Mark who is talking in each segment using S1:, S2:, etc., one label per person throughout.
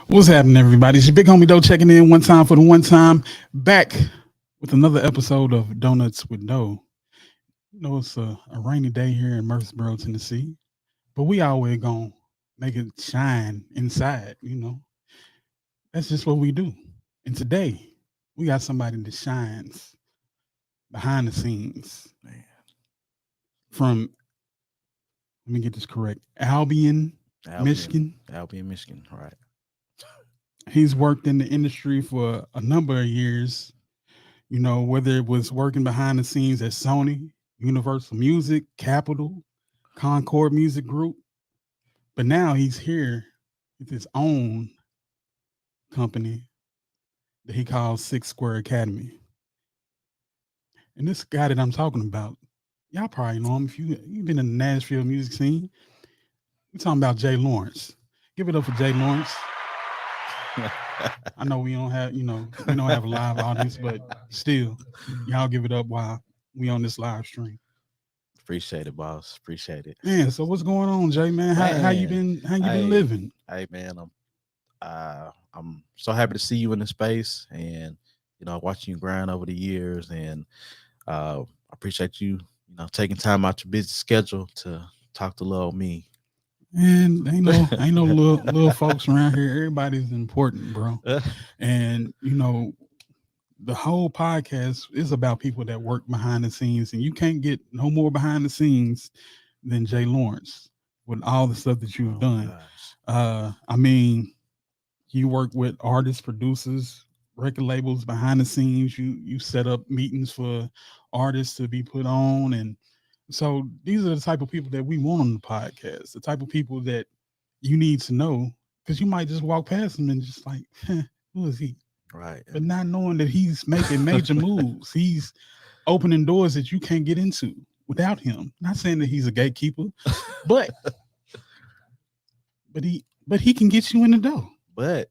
S1: What's happening, everybody? It's your big homie Doe checking in one time for the one time. Back with another episode of Donuts with Doe. You know, it's a rainy day here in Murfreesboro, Tennessee, but we always gonna make it shine inside. That's just what we do. And today, we got somebody that shines behind the scenes
S2: Man,
S1: from, let me get this correct, Albion,
S2: Albion,
S1: Michigan.
S2: Albion, Michigan. Right.
S1: He's worked in the industry for a number of years. Whether it was working behind the scenes at Sony, Universal Music, Capitol, Concord Music Group. But now he's here with his own company that he calls Six Square Academy. And this guy that I'm talking about, y'all probably know him if you've been in the Nashville music scene. We're talking about Jay Lawrence. Give it up for Jay Lawrence. I know we don't have, we don't have a live audience, but still, y'all give it up while we on this live stream.
S2: Appreciate it, boss. Appreciate it.
S1: Man, so what's going on, Jay? Man, how you
S2: Man,
S1: been? How you been
S2: hey,
S1: living?
S2: hey, man. I'm so happy to see you in the space, and watching you grind over the years, and I appreciate you, taking time out your busy schedule to talk to little me.
S1: And ain't no little folks around here. Everybody's important, bro. And the whole podcast is about people that work behind the scenes, and you can't get no more behind the scenes than Jay Lawrence with all the stuff that you've
S2: Oh my
S1: done.
S2: gosh.
S1: I mean, you work with artists, producers, record labels behind the scenes. You set up meetings for artists to be put on, and so these are the type of people that we want on the podcast. The type of people that you need to know because you might just walk past them and just like, who is he?
S2: Right.
S1: But not knowing that he's making major moves, he's opening doors that you can't get into without him. Not saying that he's a gatekeeper, but he can get you in the door.
S2: But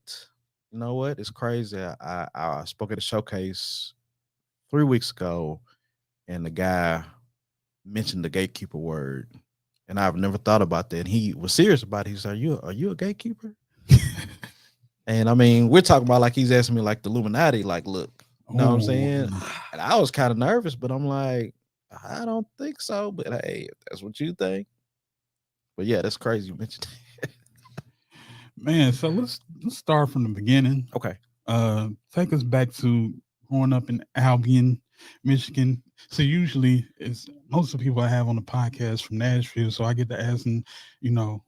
S2: you know what? It's crazy. I spoke at a showcase 3 weeks ago, and the guy mentioned the gatekeeper word, and I've never thought about that. And he was serious about it. He said, "Are you a gatekeeper?" And I mean, we're talking about like he's asking me like the Illuminati, like, look, you know what I'm
S1: Oh,
S2: saying? And I was kind of nervous, but I'm like, I don't think so. But hey, if that's what you think. But yeah, that's crazy you mentioned.
S1: man. So let's start from the beginning.
S2: Okay.
S1: Take us back to growing up in Albion, Michigan. So usually it's most of the people I have on the podcast from Nashville. So I get to ask them,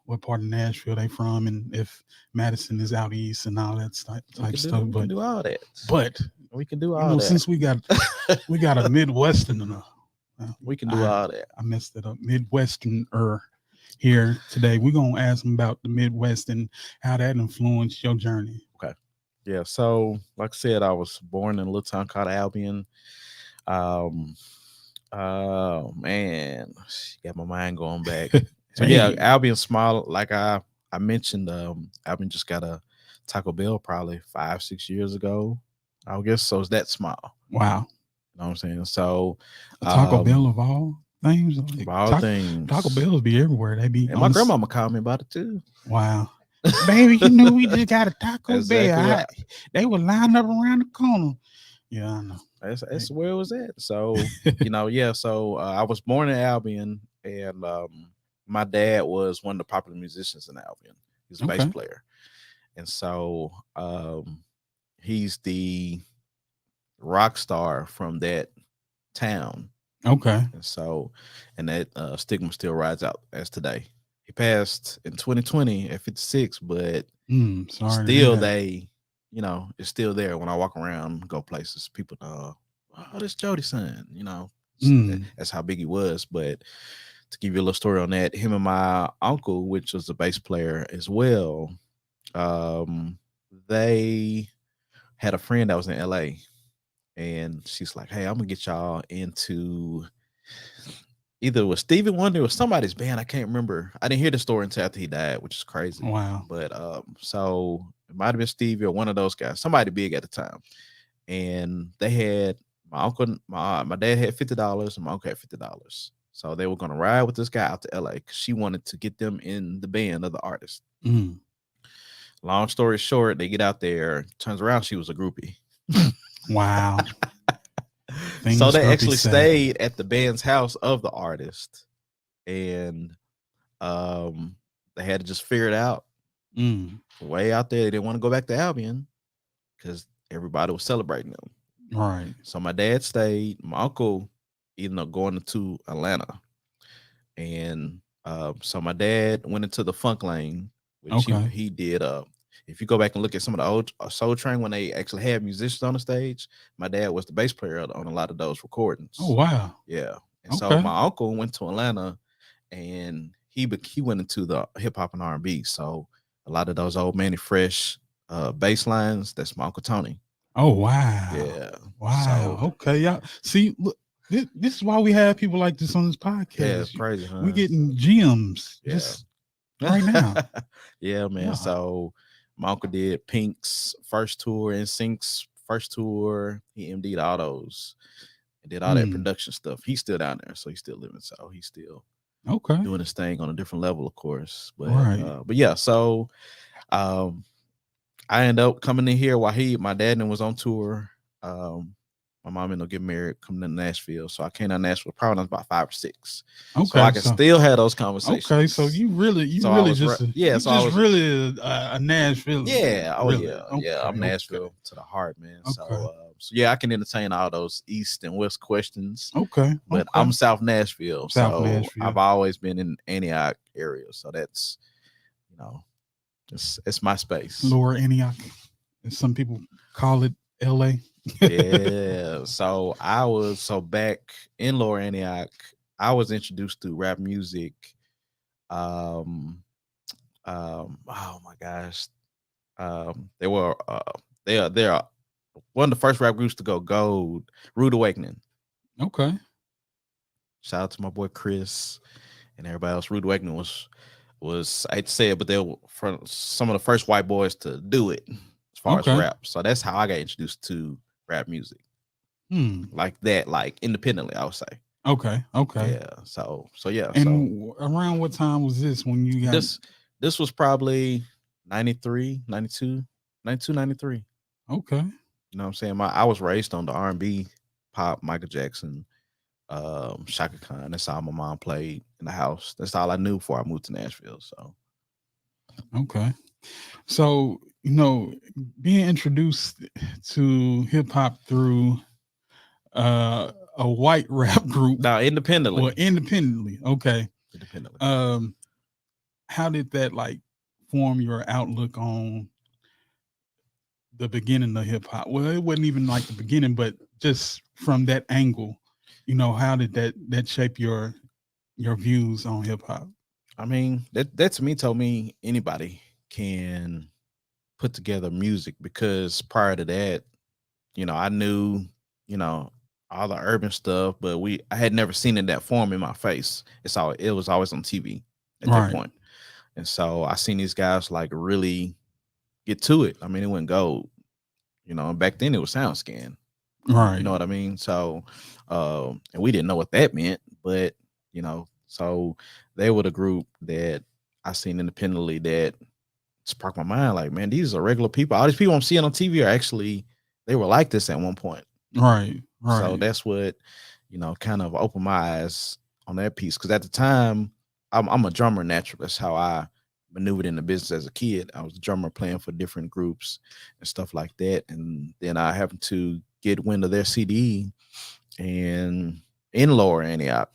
S1: what part of Nashville they from and if Madison is out east and all that type stuff.
S2: We can do all that.
S1: But
S2: We can do all that.
S1: since we got a Midwestern
S2: We can do all that.
S1: I messed it up. Midwesterner here today. We're gonna ask them about the Midwest and how that influenced your journey.
S2: Okay. Yeah. So, like I said, I was born in a little town called Albion. Um. Oh man, got my mind going back. So yeah,
S1: Hey,
S2: Albion small. Like I mentioned, Albion just got a Taco Bell probably 5-6 years ago. I guess so. It's that small.
S1: wow.
S2: You know what I'm saying? So,
S1: A Taco Bell of all things.
S2: of
S1: Like,
S2: all
S1: Taco
S2: things,
S1: Bells be everywhere. They be
S2: and
S1: on
S2: my
S1: the
S2: grandmama called me about it too.
S1: wow. Baby, we just got a Taco Bell.
S2: Exactly right.
S1: They were lined up around the corner. Yeah, I know.
S2: That's where it was at. So yeah. So I was born in Albion, and my dad was one of the popular musicians in Albion. He's a bass
S1: Okay.
S2: player, and so he's the rock star from that town.
S1: Okay.
S2: And so, and that stigma still rides out as today. He passed in 2020 at 56, but
S1: Sorry to hear
S2: still
S1: that.
S2: it's still there when I walk around, go places. People know, oh, this Jody's son. That's how big he was. But to give you a little story on that, him and my uncle, which was a bass player as well, they had a friend that was in LA, and she's like, "Hey, I'm gonna get y'all into." Either it was Stevie Wonder or somebody's band. I can't remember. I didn't hear the story until after he died, which is crazy.
S1: Wow.
S2: But so it might have been Stevie or one of those guys, somebody big at the time. And they had my uncle, my dad had $50, and my uncle had $50. So they were gonna ride with this guy out to LA because she wanted to get them in the band of the artist.
S1: Mm.
S2: Long story short, they get out there, turns around, she was a groupie.
S1: Wow.
S2: So
S1: Things
S2: they
S1: groupies
S2: actually
S1: say.
S2: stayed at the band's house of the artist, and um, they had to just figure it out.
S1: Mm,
S2: Way out there, they didn't want to go back to Albion because everybody was celebrating them.
S1: right.
S2: So my dad stayed. My uncle ended up going to Atlanta, and so my dad went into the funk lane, which
S1: Okay.
S2: he did. If you go back and look at some of the old Soul Train when they actually had musicians on the stage, my dad was the bass player on a lot of those
S1: Oh
S2: recordings.
S1: wow.
S2: Yeah, and so
S1: Okay.
S2: my uncle went to Atlanta, and he went into the hip hop and R&B. So a lot of those old Manny Fresh bass lines, that's my uncle Tony.
S1: Oh wow.
S2: Yeah.
S1: Wow.
S2: So
S1: Okay. Y'all see, look, this is why we have people like this on this
S2: yeah, it's
S1: podcast.
S2: crazy,
S1: We
S2: huh?
S1: getting gems
S2: Yeah.
S1: just right now.
S2: Yeah, man.
S1: Yeah.
S2: So my uncle did Pink's first tour and Sync's first tour. He MD'd all those and did all that
S1: Hmm.
S2: production stuff. He's still down there, so he's still living. So he's still
S1: Okay.
S2: doing his thing on a different level, of course.
S1: Right.
S2: But yeah, so um I ended up coming in here while my dad and was on tour. Um, my mom ended up getting married, coming to Nashville. So I came to Nashville probably when I was about 5 or 6. So I
S1: Okay.
S2: can
S1: So
S2: still have those
S1: okay. So
S2: conversations.
S1: you
S2: So I
S1: really
S2: was,
S1: just
S2: yeah.
S1: you
S2: So I
S1: just
S2: was,
S1: really a Nashvillean.
S2: yeah. Oh
S1: Really.
S2: yeah, yeah.
S1: Okay.
S2: I'm
S1: Okay.
S2: Nashville to the heart, man.
S1: Okay.
S2: So yeah, I can entertain all those East and West questions,
S1: Okay.
S2: but
S1: Okay.
S2: I'm South Nashville,
S1: South
S2: so I've
S1: Nashville.
S2: always been in Antioch area. So that's, you know, it's my space.
S1: Lower Antioch, as some people call it, LA.
S2: Yeah. So back in Lower Antioch, I was introduced to rap music. Um, oh my gosh. They were they are one of the first rap groups to go gold, Rude Awakening.
S1: Okay.
S2: Shout out to my boy Chris and everybody else. Rude Awakening was I hate to say it, but they were from some of the first white boys to do it as far as
S1: Okay.
S2: rap. So that's how I got introduced to rap music.
S1: Hmm.
S2: Like that, like independently, I would say.
S1: Okay. Okay.
S2: Yeah. So yeah. So
S1: And around what time was this when you got?
S2: this this was probably 93, 92, 92, 93.
S1: Okay.
S2: You know what I'm saying? I was raised on the R&B, pop, Michael Jackson, Shaka Khan. That's all my mom played in the house. That's all I knew before I moved to Nashville. So
S1: Okay. So being introduced to hip hop through a white rap group,
S2: now
S1: well,
S2: independently.
S1: independently. Okay.
S2: Independently.
S1: Um, how did that like form your outlook on the beginning of hip hop? Well, it wasn't even like the beginning, but just from that angle, how did that shape your views on hip hop?
S2: I mean, that to me told me anybody can put together music because prior to that, I knew, you know, all the urban stuff, but I had never seen it in that form in my face. It was always on TV at that
S1: Right,
S2: point. And so I seen these guys like really get to it. I mean, it went gold, and back then it was SoundScan. You
S1: right,
S2: know what I mean? So and we didn't know what that meant, but so they were the group that I seen independently that sparked my mind. Like, man, these are regular people. All these people I'm seeing on TV are actually they were like this at one point.
S1: right,
S2: So
S1: right,
S2: that's what, kind of opened my eyes on that piece. Because at the time, I'm a drummer naturally. That's how I maneuvered in the business as a kid. I was a drummer playing for different groups and stuff like that. And then I happened to get wind of their CD and in Lower Antioch.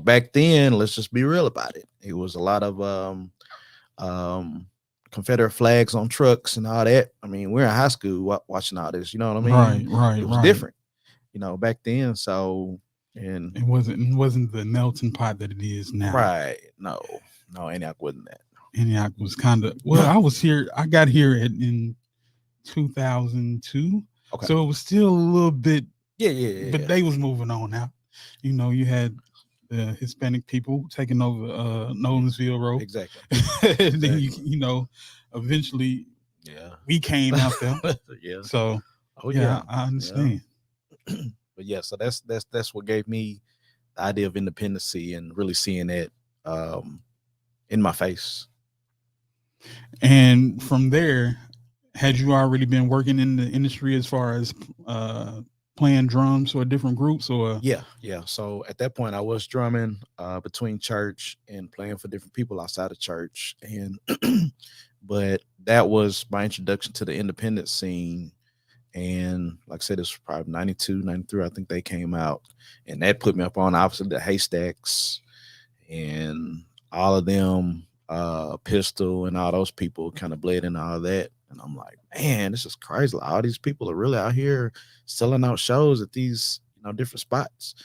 S2: Back then, let's just be real about it. It was a lot of um, Confederate flags on trucks and all that. I mean, we're in high school watching all this. You know what I mean?
S1: right, right,
S2: It was
S1: right.
S2: different, back then. So, and
S1: It wasn't the melting pot that it is now.
S2: right, no, Antioch wasn't that.
S1: Antioch was kind of, well, I was here. I got here in 2002,
S2: Okay.
S1: so it was still a little bit,
S2: Yeah.
S1: but they was moving on now. You had the Hispanic people taking over Nolensville Road.
S2: Exactly.
S1: And then
S2: Exactly.
S1: eventually
S2: Yeah.
S1: we came out there.
S2: Yeah.
S1: So
S2: Oh
S1: yeah,
S2: yeah.
S1: I
S2: Yeah.
S1: understand.
S2: But yeah, so that's what gave me the idea of independency and really seeing it in my face.
S1: And from there, had you already been working in the industry as far as uh, playing drums for different groups, or
S2: Yeah. So at that point, I was drumming between church and playing for different people outside of church, and but that was my introduction to the independent scene. And like I said, it's probably 92, 93. I think they came out, and that put me up on obviously the Haystacks and all of them, Pistol and all those people kind of bled into all that. And I'm like, man, this is crazy. Like, all these people are really out here selling out shows at these, different spots.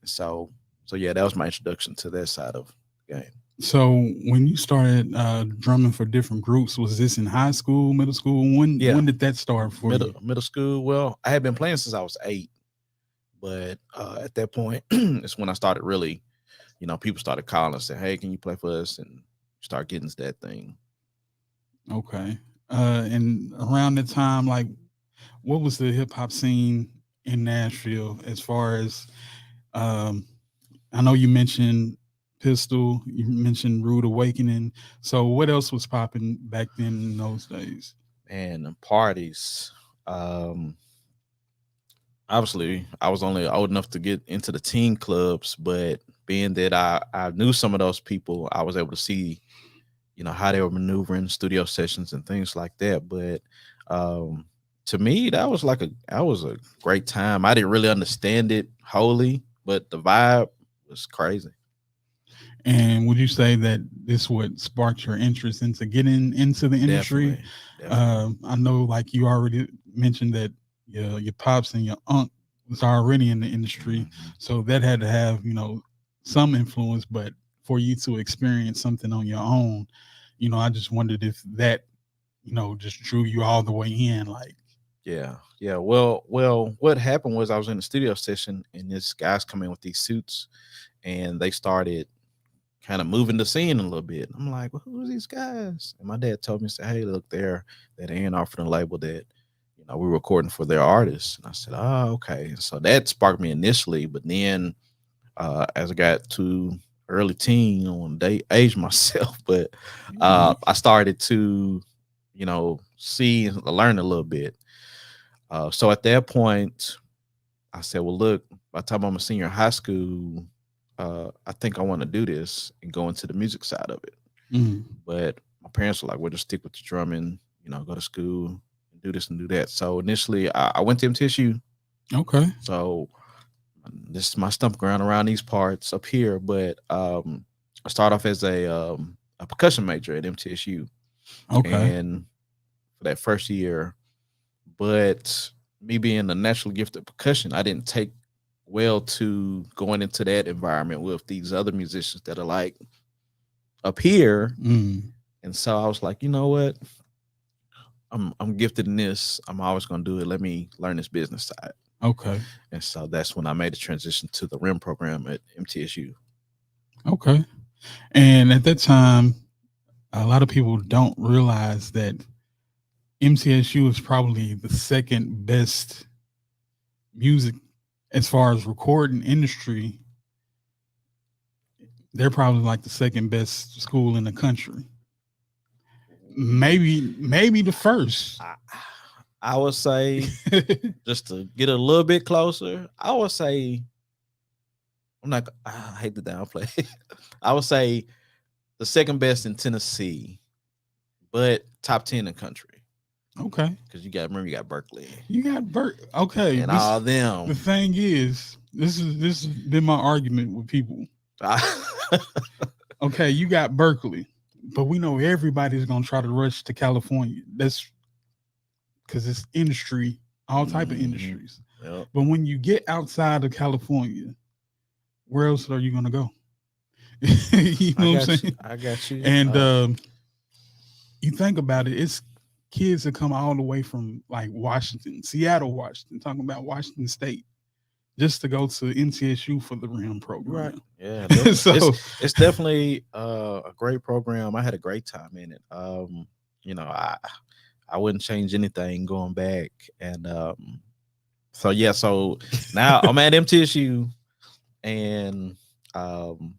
S2: And so yeah, that was my introduction to that side of the game.
S1: so when you started drumming for different groups, was this in high school, middle school?
S2: Yeah,
S1: When did that start for you?
S2: middle school. Well, I had been playing since I was 8, but at that point, it's when I started really, people started calling and saying, "Hey, can you play for us?" And start getting to that thing.
S1: Okay. And around the time, like, what was the hip hop scene in Nashville as far as um, I know you mentioned Pistol, you mentioned Rude Awakening. So what else was popping back then in those days?
S2: And parties. Um, Obviously, I was only old enough to get into the teen clubs, but being that I knew some of those people, I was able to see, how they were maneuvering studio sessions and things like that. But um, to me, that was a great time. I didn't really understand it wholly, but the vibe was crazy.
S1: And would you say that this would spark your interest into getting into the industry?
S2: Definitely, definitely.
S1: I know, like you already mentioned that your pops and your aunt was already in the industry,
S2: Mhm.
S1: so that had to have some influence. But for you to experience something on your own, I just wondered if that just drew you all the way in. Like,
S2: Yeah, yeah. Well, what happened was I was in the studio session, and this guys come in with these suits, and they started kind of moving the scene a little bit. I'm like, well, who's these guys? And my dad told me, say, hey, look, they're that A&R for the label that, we're recording for their artists. And I said, oh, okay. And so that sparked me initially, but then as I got to early teen, I want to age myself, but I started to, see and learn a little bit. So at that point, I said, well, look, by the time I'm a senior in high school, I think I want to do this and go into the music side of it.
S1: mm,
S2: But my parents were like, well, just stick with the drumming, go to school, do this and do that. So initially, I went to MTSU.
S1: okay,
S2: So this is my stump ground around these parts up here. But I started off as a percussion major at MTSU.
S1: okay.
S2: And for that first year, but me being a natural gift of percussion, I didn't take well to going into that environment with these other musicians that are like up here.
S1: Mm,
S2: And so I was like, you know what? I'm gifted in this. I'm always gonna do it. Let me learn this business side.
S1: okay,
S2: And so that's when I made the transition to the RIM program at MTSU.
S1: okay. And at that time, a lot of people don't realize that MTSU is probably the second best music as far as recording industry. They're probably like the second best school in the country. Maybe the first.
S2: I, I would say, just to get a little bit closer, I would say I'm not. I hate to downplay. I would say the second best in Tennessee, but top 10 in the country.
S1: Okay.
S2: Because you got Berkeley
S1: You got Bert. Okay.
S2: and all
S1: This the
S2: them.
S1: thing is, this has been my argument with people. Okay, you got Berkeley, but we know everybody's gonna try to rush to California. That's because it's industry, all type of
S2: Mhm.
S1: industries.
S2: Yep.
S1: But when you get outside of California, where else are you gonna go? You
S2: I
S1: know what I'm
S2: got you.
S1: saying?
S2: I got you.
S1: And you think about it, it's kids that come all the way from like Washington, Seattle, Washington, talking about Washington State, just to go to NCSU for the RIM
S2: You're right.
S1: program.
S2: Yeah, definitely.
S1: So
S2: It's definitely a great program. I had a great time in it. You know, I wouldn't change anything going back. And so yeah, so now I'm at MTSU, and um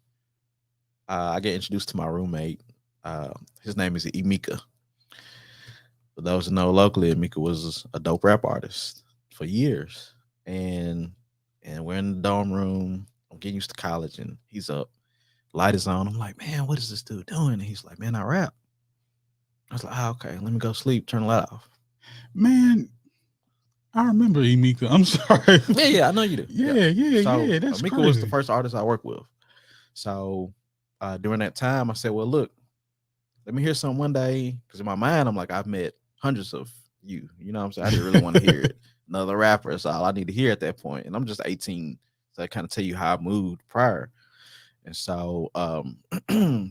S2: I get introduced to my roommate. His name is Emika. For those who know locally, Mika was a dope rap artist for years. And we're in the dorm room. I'm getting used to college and he's up. Light is on. I'm like, man, what is this dude doing? And he's like, man, I rap. I was like, oh, okay, let me go sleep, turn the light off.
S1: Man, I remember Emika. I'm sorry.
S2: Yeah, yeah, I know you do. Yeah.
S1: Yeah, yeah,
S2: So
S1: yeah. That's
S2: Mika was the
S1: crazy.
S2: first artist I worked with. So during that time, I said, well, look, let me hear something one day. Because in my mind, I'm like, I've met hundreds of you. You know what I'm saying? I didn't really want to hear it. Another rapper is all I need to hear at that point. And I'm just 18. So I kind of tell you how I moved prior. And so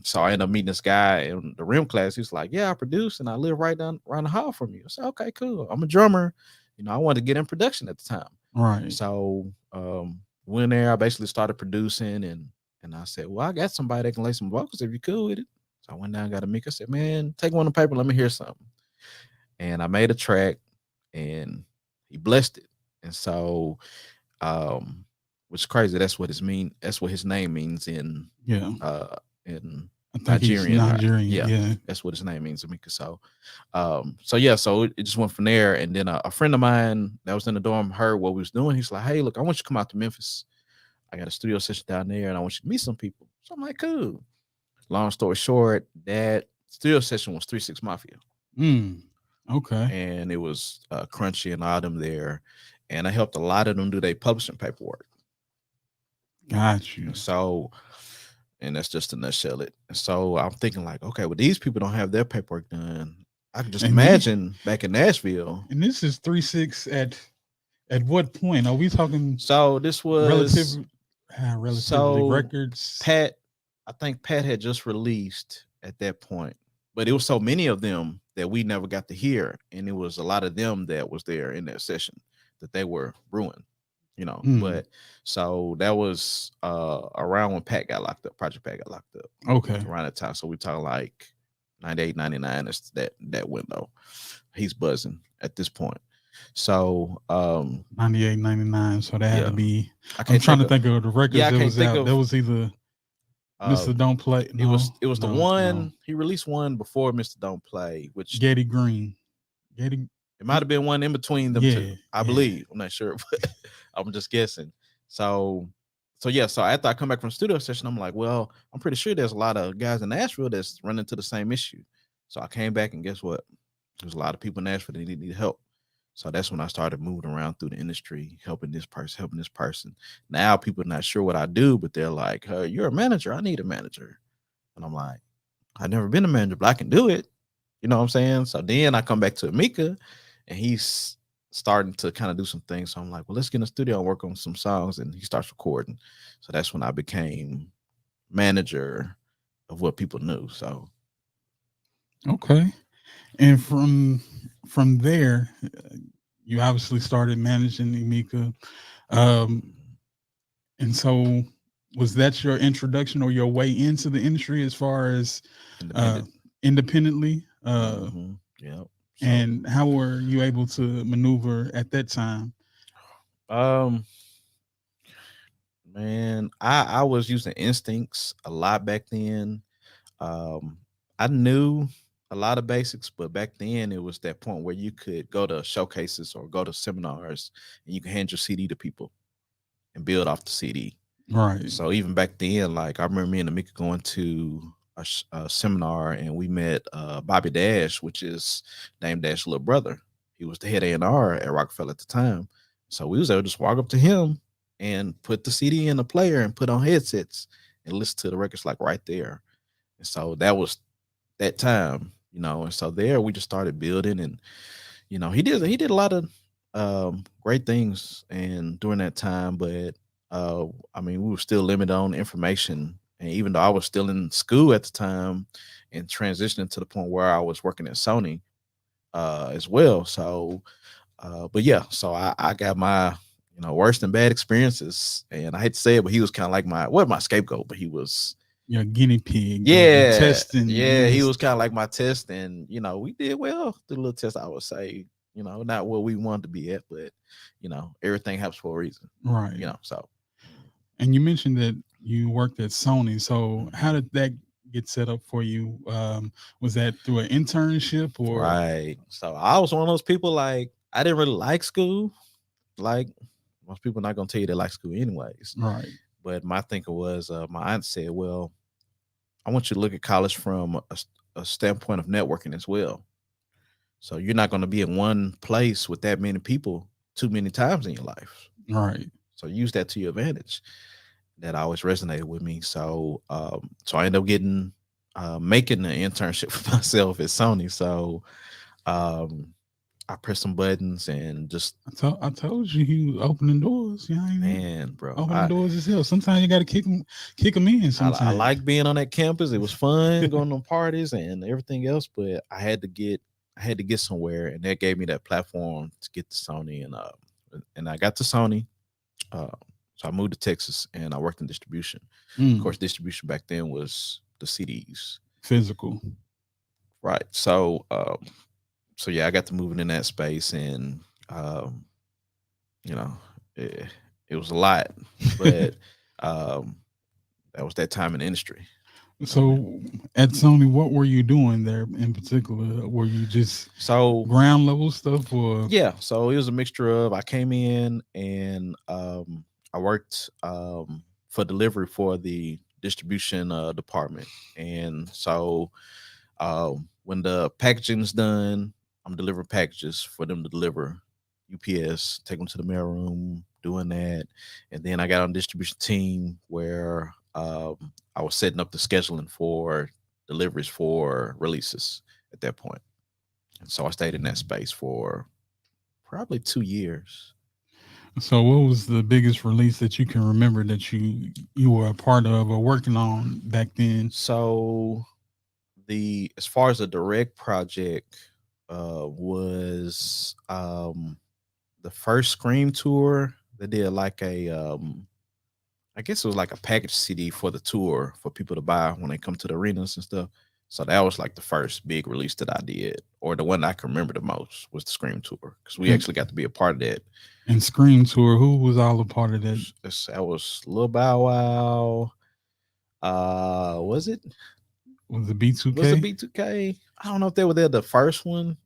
S2: so I ended up meeting this guy in the rim class. He's like, yeah, I produce and I live right down around the hall from you. I said, okay, cool. I'm a drummer. You know, I wanted to get in production at the time.
S1: Right.
S2: So went there, I basically started producing and I said, well, I got somebody that can lay some vocals if you're cool with it. So I went down, got a mic. I said, man, take one on paper, let me hear something. And I made a track and he blessed it. And so um which is crazy. That's what his name means
S1: Yeah.
S2: in
S1: I think he's
S2: Nigerian.
S1: Nigerian.
S2: Yeah,
S1: Yeah.
S2: that's what his name means, Amika. So yeah, so it just went from there. And then a friend of mine that was in the dorm heard what we was doing. He's like, hey, look, I want you to come out to Memphis. I got a studio session down there and I want you to meet some people. So I'm like, cool. Long story short, that studio session was 3 6 Mafia.
S1: Mm. Okay.
S2: And it was Crunchy and all them there. And I helped a lot of them do their publishing paperwork.
S1: Got you.
S2: And so, and that's just to nutshell it. And so I'm thinking like, okay, well, these people don't have their paperwork done. I can just
S1: And the
S2: imagine back in Nashville.
S1: and this is 3 6 at what point? Are we talking
S2: So this was
S1: relative relatively
S2: so
S1: records?
S2: Pat, I think Pat had just released at that point, but it was so many of them that we never got to hear, and it was a lot of them that was there in that session that they were brewing, you know.
S1: Mm.
S2: But so that was around when Pat got locked up, Project Pat got locked up. It was
S1: Okay.
S2: around that time. So we talking like 98, 99. That's that window. He's buzzing at this point. So
S1: 98, 99. So that had to
S2: yeah,
S1: be.
S2: I
S1: I'm
S2: can't
S1: trying
S2: think
S1: to
S2: of
S1: think of the
S2: yeah,
S1: records
S2: I
S1: that
S2: can't
S1: was
S2: think
S1: out. That
S2: of
S1: was either Mr.
S2: um
S1: Don't Play. No,
S2: it was the
S1: no, no.
S2: one he released one before Mr. Don't Play, which
S1: Getty Green. Getty.
S2: it might have been one in between them two.
S1: Yeah,
S2: I
S1: yeah.
S2: believe. I'm not sure, but I'm just guessing. So yeah, so after I come back from the studio session, I'm like, well, I'm pretty sure there's a lot of guys in Nashville that's running into the same issue. So I came back and guess what? There's a lot of people in Nashville that need help. So that's when I started moving around through the industry, helping this person, helping this person. Now people are not sure what I do, but they're like, hey, you're a manager. I need a manager. And I'm like, I've never been a manager, but I can do it. You know what I'm saying? So then I come back to Amika and he's starting to kind of do some things. So I'm like, well, let's get in the studio and work on some songs. And he starts recording. So that's when I became manager of what people knew. So
S1: Okay. And from there, you obviously started managing Emika. Um, and so was that your introduction or your way into the industry as far as uh,
S2: independent.
S1: independently?
S2: Yeah. So
S1: And how were you able to maneuver at that time?
S2: um man, I was using instincts a lot back then. Um, I knew a lot of basics, but back then it was that point where you could go to showcases or go to seminars and you can hand your CD to people and build off the CD.
S1: Right.
S2: So even back then, like I remember me and Amika going to a seminar and we met Bobby Dash, which is Dame Dash's little brother. He was the head A&R at Rockefeller at the time. So we was able to just walk up to him and put the CD in the player and put on headsets and listen to the records like right there. And so that was that time, you know. And so there we just started building, and you know he did a lot of great things and during that time, but I mean we were still limited on information, and even though I was still in school at the time and transitioning to the point where I was working at Sony as well. So but yeah, so I got my worst and bad experiences, and I hate to say it, but he was kind of like my scapegoat, but he was
S1: Your guinea pig, the
S2: yeah,
S1: testing.
S2: yeah, he
S1: Yes.
S2: was kind of like my test, and we did well through the little test. I would say, not where we wanted to be at, but everything happens for a reason.
S1: Right.
S2: So
S1: And you mentioned that you worked at Sony. So how
S2: mhm.
S1: did that get set up for you? Was that through an internship or
S2: Right. So I was one of those people like I didn't really like school. Like most people not gonna tell you they like school anyways.
S1: right?
S2: But my thinking was, my aunt said, "Well, I want you to look at college from a standpoint of networking as well. So you're not going to be in one place with that many people too many times in your life.
S1: Right.
S2: So use that to your advantage." That always resonated with me. So I ended up getting making an internship for myself at Sony. So um, I pressed some buttons and just
S1: I told you he was opening doors. You know, he
S2: man, bro,
S1: opening doors as hell. Sometimes you got to kick them in.
S2: I
S1: Sometimes.
S2: like being on that campus. It was fun going on parties and everything else, but I had to get somewhere, and that gave me that platform to get to Sony, and I got to Sony. Uh, so I moved to Texas, and I worked in distribution. Of
S1: Mm,
S2: course, distribution back then was the CDs,
S1: physical.
S2: right? So yeah, I got to moving in that space, and um, you know, it, it was a lot, but um, that was that time in the industry. You know what I mean?
S1: So at Sony, what were you doing there in particular? Were you just
S2: So
S1: ground level stuff or
S2: yeah, so it was a mixture of I came in and I worked for delivery for the distribution department, and so when the packaging's done, I'm delivering packages for them to deliver UPS, take them to the mail room, doing that, and then I got on distribution team where I was setting up the scheduling for deliveries for releases at that point, and so I stayed in that space for probably 2 years.
S1: so what was the biggest release that you can remember that you were a part of or working on back then?
S2: So the as far as the direct project was the first Scream tour. They did like a I guess it was like a package CD for the tour for people to buy when they come to the arenas and stuff. So that was like the first big release that I did, or the one I can remember the most was the Scream tour because we
S1: And,
S2: actually got to be a part of that.
S1: and Scream Tour, who was all a part of that?
S2: That was Lil Bow Wow. Was it?
S1: Was it
S2: Was it
S1: B2K?
S2: B2K? I don't know if they were there the first one.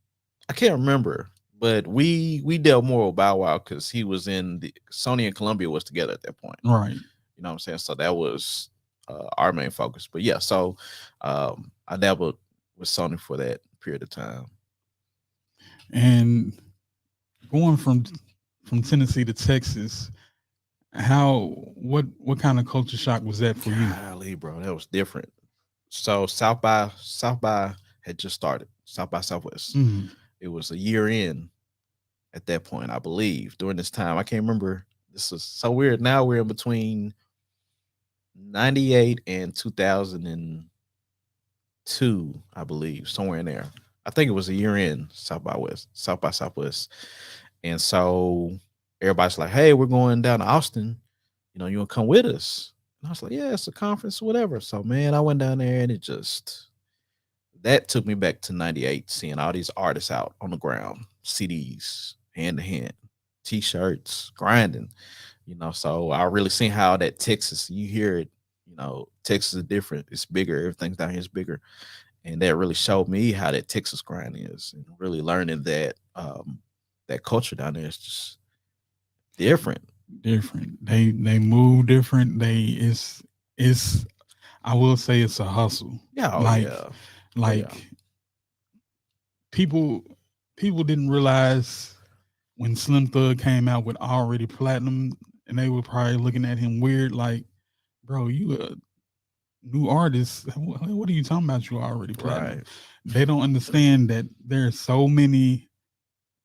S2: I can't remember, but we dealt more with Bow Wow because he was in the Sony and Columbia was together at that point.
S1: Right.
S2: You know what I'm saying? So that was our main focus. But yeah, so I dabbled with Sony for that period of time.
S1: And going from Tennessee to Texas, how what kind of culture shock was that for you?
S2: Golly, bro, that was different. So South by had just started. South by Southwest.
S1: Mm,
S2: It was a year in at that point, I believe. During this time, I can't remember. This is so weird. Now we're in between 98 and 2002, I believe, somewhere in there. I think it was a year in South by Southwest. And so everybody's like, "Hey, we're going down to Austin. You want to come with us?" And I was like, "Yeah, it's a conference, whatever." So man, I went down there and it just that took me back to 98, seeing all these artists out on the ground, CDs, hand to hand, t-shirts, grinding. So I really seen how that Texas, you hear it, Texas is different. It's bigger. Everything's down here is bigger. And that really showed me how that Texas grind is, and really learning that that culture down there is just different.
S1: different. They move different. It's I will say it's a hustle.
S2: Yeah, oh
S1: Like
S2: yeah. Oh yeah.
S1: like people people didn't realize when Slim Thug came out with already platinum, and they were probably looking at him weird, like, bro, you a new artist. What are you talking about? You already platinum.
S2: Right.
S1: They don't understand that there's so many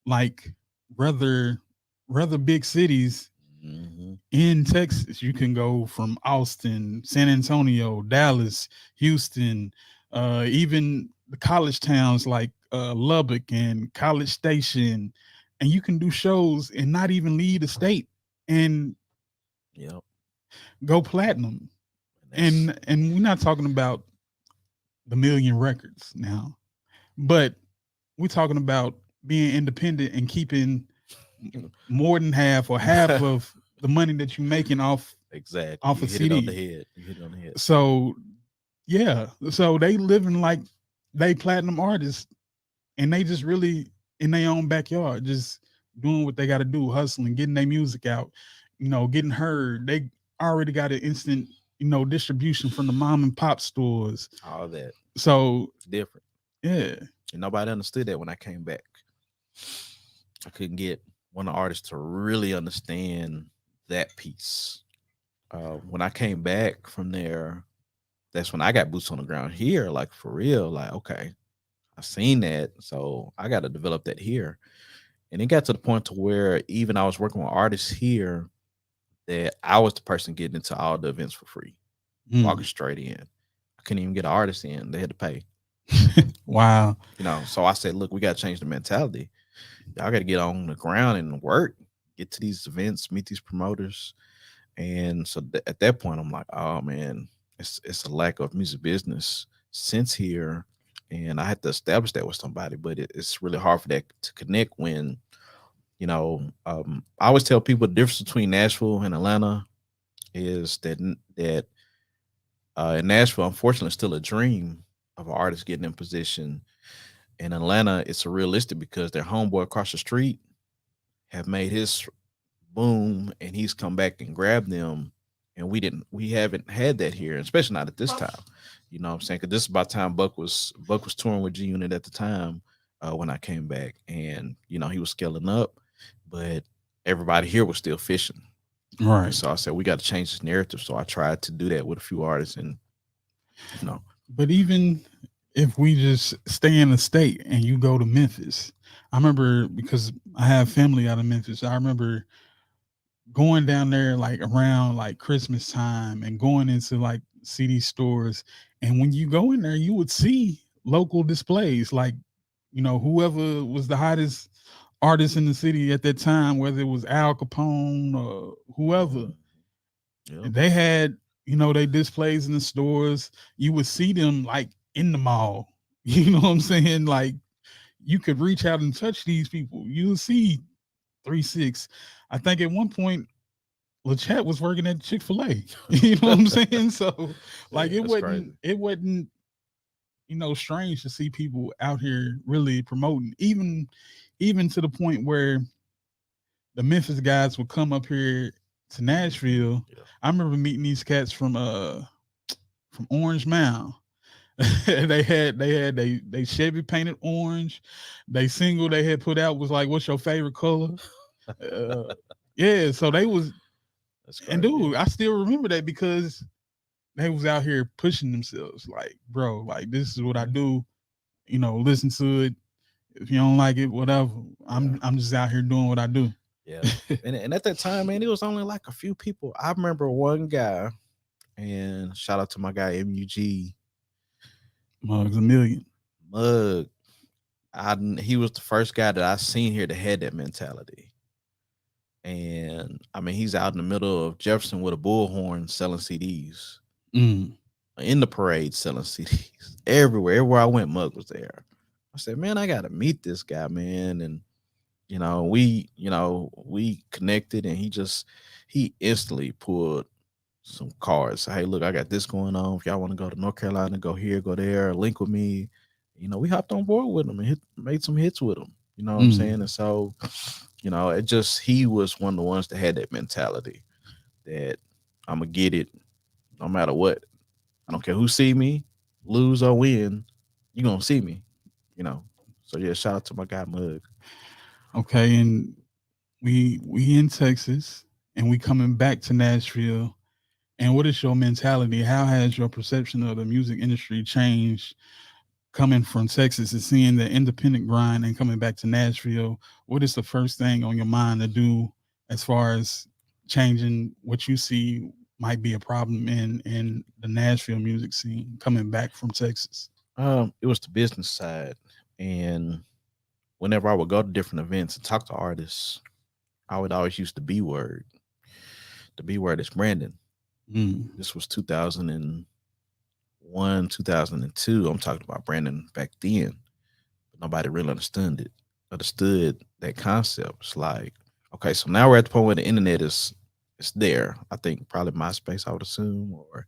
S1: like rather rather big cities
S2: Hmm.
S1: in Texas. You can go from Austin, San Antonio, Dallas, Houston, even the college towns like Lubbock and College Station, and you can do shows and not even leave the state and
S2: Yep.
S1: go platinum.
S2: And that's
S1: And we're not talking about the million records now, but we're talking about being independent and keeping more than half or half of the money that you're making off
S2: exactly.
S1: off
S2: You
S1: a
S2: hit it on the
S1: CD.
S2: head. You hit it on the head.
S1: So Yeah. So they living like they platinum artists, and they just really in their own backyard, just doing what they got to do, hustling, getting their music out, getting heard. They already got an instant, distribution from the mom and pop stores.
S2: All that
S1: So
S2: different.
S1: yeah.
S2: And nobody understood that when I came back. I couldn't get one of the artists to really understand that piece. When I came back from there, that's when I got boots on the ground here, like for real. Like, okay, I seen that, so I got to develop that here. And it got to the point to where even I was working with artists here that I was the person getting into all the events for free, walking
S1: Mm.
S2: straight in. I couldn't even get an artist in; they had to pay.
S1: Wow.
S2: So I said, look, we got to change the mentality. Y'all got to get on the ground and work, get to these events, meet these promoters. And so at that point, I'm like, oh man, it's a lack of music business sense here, and I had to establish that with somebody. But it's really hard for that to connect when I always tell people the difference between Nashville and Atlanta is that in Nashville, unfortunately, it's still a dream of an artist getting in position. In Atlanta, it's a realistic because their homeboy across the street have made his boom and he's come back and grabbed them, and we haven't had that here, especially not at this time. You know what I'm saying? Because this is about time Buck was touring with G Unit at the time, when I came back, and he was scaling up, but everybody here was still fishing. And
S1: Right.
S2: so I said we got to change this narrative, so I tried to do that with a few artists. And you know
S1: But even if we just stay in the state and you go to Memphis, I remember because I have family out of Memphis. I remember going down there like around like Christmas time and going into like CD stores. And when you go in there, you would see local displays like, whoever was the hottest artist in the city at that time, whether it was Al Capone or whoever,
S2: Mhm. Yep.
S1: they had, they displays in the stores. You would see them like in the mall. You know what I'm saying? Like you could reach out and touch these people. You would see 3 6. I think at one point LeChat was working at Chick-fil-A. You know what I'm saying? So like
S2: Yeah,
S1: it
S2: that's
S1: wasn't
S2: crazy.
S1: it wasn't, strange to see people out here really promoting, even to the point where the Memphis guys would come up here to
S2: Mhm.
S1: Nashville.
S2: Yeah.
S1: I remember meeting these cats from Orange Mound. they Chevy painted orange. They single they had put out was like, "What's your favorite color?" Uh, yeah, so they was,
S2: That's
S1: and
S2: crazy.
S1: dude, I still remember that because they was out here pushing themselves. Like, bro, like this is what I
S2: Yeah.
S1: do. Listen to it. If you don't like it, whatever.
S2: Yeah.
S1: I'm just out here doing what I do.
S2: Yeah. And at that time, man, it was only like a few people. I remember one guy, and shout out to my guy MUG
S1: Mugs a million.
S2: Mug. He was the first guy that I seen here that had that mentality. And I mean, he's out in the middle of Jefferson with a bullhorn selling CDs,
S1: Mm.
S2: in the parade selling CDs, everywhere I went. Mug was there. I said, man, I gotta meet this guy, man. And we connected, and he instantly pulled some cards. Hey, look, I got this going on. If y'all want to go to North Carolina, go here, go there, link with me. We hopped on board with him and made some hits with him. You know what I'm
S1: Mm.
S2: saying? And so, it just he was one of the ones that had that mentality that I'm gonna get it no matter what. I don't care who see me, lose or win, you gonna see me. You know. So yeah, shout out to my guy Mug.
S1: Okay, and we in Texas and we coming back to Nashville. And what is your mentality? How has your perception of the music industry changed coming from Texas and seeing the independent grind and coming back to Nashville? What is the first thing on your mind to do as far as changing what you see might be a problem in the Nashville music scene coming back from Texas?
S2: It was the business side, and whenever I would go to different events and talk to artists, I would always use the B word. The B word is Brandon.
S1: Mm.
S2: This was 2001, 2002. I'm talking about Brandon back then. But nobody really understood that concept. It's like, okay, so now we're at the point where the internet is it's there. I think probably MySpace, I would assume, or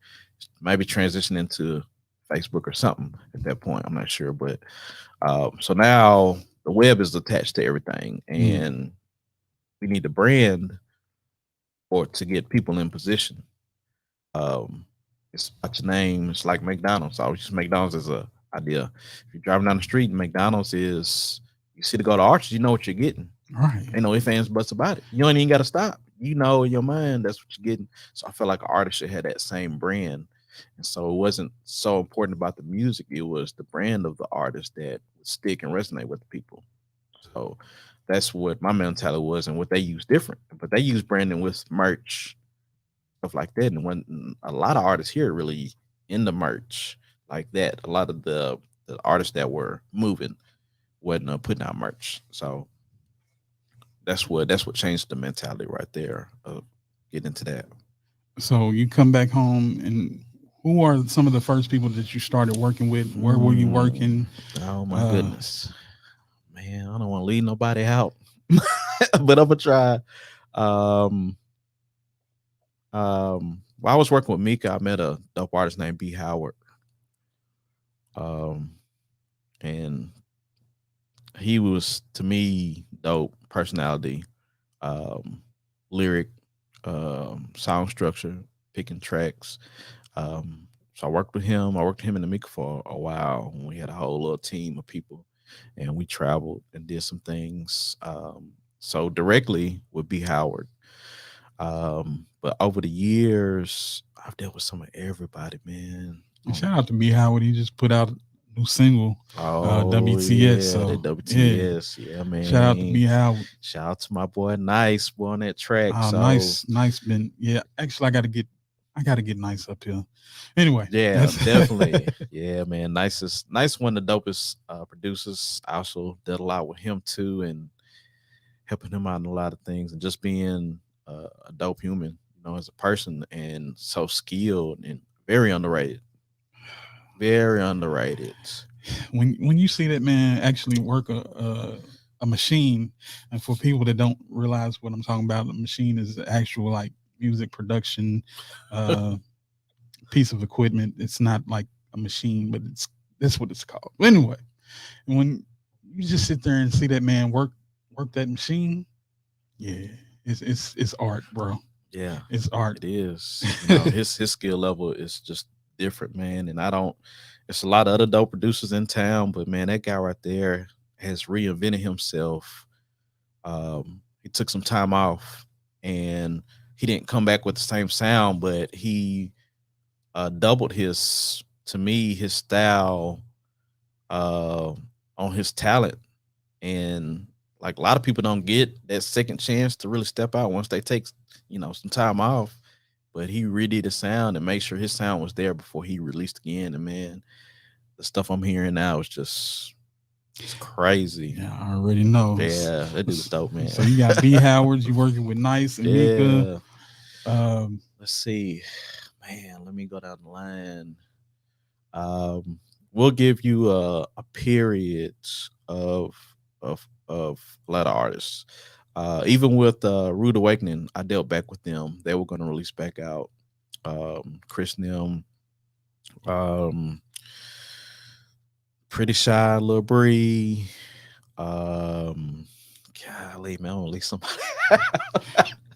S2: maybe transition into Facebook or something at that point. I'm not sure, but so now the web is attached to everything,
S1: Mm.
S2: and we need to brand or to get people in position. Um, it's about your name. It's like McDonald's. I always use McDonald's as a idea. If you're driving down the street, and McDonald's is you see to go to Arches, you know what you're getting.
S1: Right.
S2: Ain't no ifs, ands, buts about it. You don't even got to stop. You know in your mind that's what you're getting. So I feel like an artist should have that same brand. And so it wasn't so important about the music. It was the brand of the artist that would stick and resonate with the people. So that's what my mentality was and what they use different. But they use branding with merch, stuff like that. And when a lot of artists here really in the merch like that, a lot of the artists that were moving wasn't putting out merch. So that's what changed the mentality right there of getting into that.
S1: So you come back home, and who are some of the first people that you started working with? Where were you
S2: Hmm.
S1: working?
S2: Oh my
S1: Uh,
S2: goodness, man! I don't want to leave nobody out, but I'm gonna try. Um, while I was working with Mika, I met a dope artist named B. Howard. Um, and he was to me dope personality, um, lyric, song structure, picking tracks. So I worked with him. I worked with him in the Mika for a while. We had a whole little team of people, and we traveled and did some things. So directly with B. Howard. But over the years, I've dealt with some of everybody, man.
S1: and shout out to B Howard. He just put out a new single,
S2: Oh
S1: WTS.
S2: yeah,
S1: So
S2: that
S1: yeah,
S2: WTS. Yeah,
S1: shout out to
S2: man.
S1: B Howard.
S2: Shout out to my boy Nice boy on that track. So
S1: Nice. Been yeah. Actually, I gotta get nice up here. Anyway,
S2: yeah,
S1: that's
S2: definitely. Yeah, man. Nice one of the dopest producers. I also did a lot with him too and helping him out in a lot of things and just being a dope human, as a person and so skilled and very underrated. Very underrated.
S1: when you see that man actually work a machine, and for people that don't realize what I'm talking about, the machine is the actual like music production uh piece of equipment. It's not like a machine, but it's that's what it's called. Anyway, and when you just sit there and see that man work that machine, yeah, it's art, bro.
S2: Yeah,
S1: It's art.
S2: it is. His skill level is just different, man. And I don't. It's a lot of other dope producers in town, but man, that guy right there has reinvented himself. He took some time off, and he didn't come back with the same sound, but he doubled his, to me, his style uh, on his talent. And like a lot of people don't get that second chance to really step out once they take, some time off. But he redid the sound and made sure his sound was there before he released again. And man, the stuff I'm hearing now is just it's crazy.
S1: Yeah, I already know.
S2: Yeah, that dude is dope, man.
S1: So you got B Howards, you working with Nice and Mika.
S2: Yeah.
S1: Um,
S2: Let's see. Man, let me go down the line. Um, we'll give you a period of of a lot of artists. Even with Rude Awakening, I dealt back with them. They were going to release back out. Chris Nim, um, Pretty Shy, Lil Bree. Um, golly, man, I want to release somebody.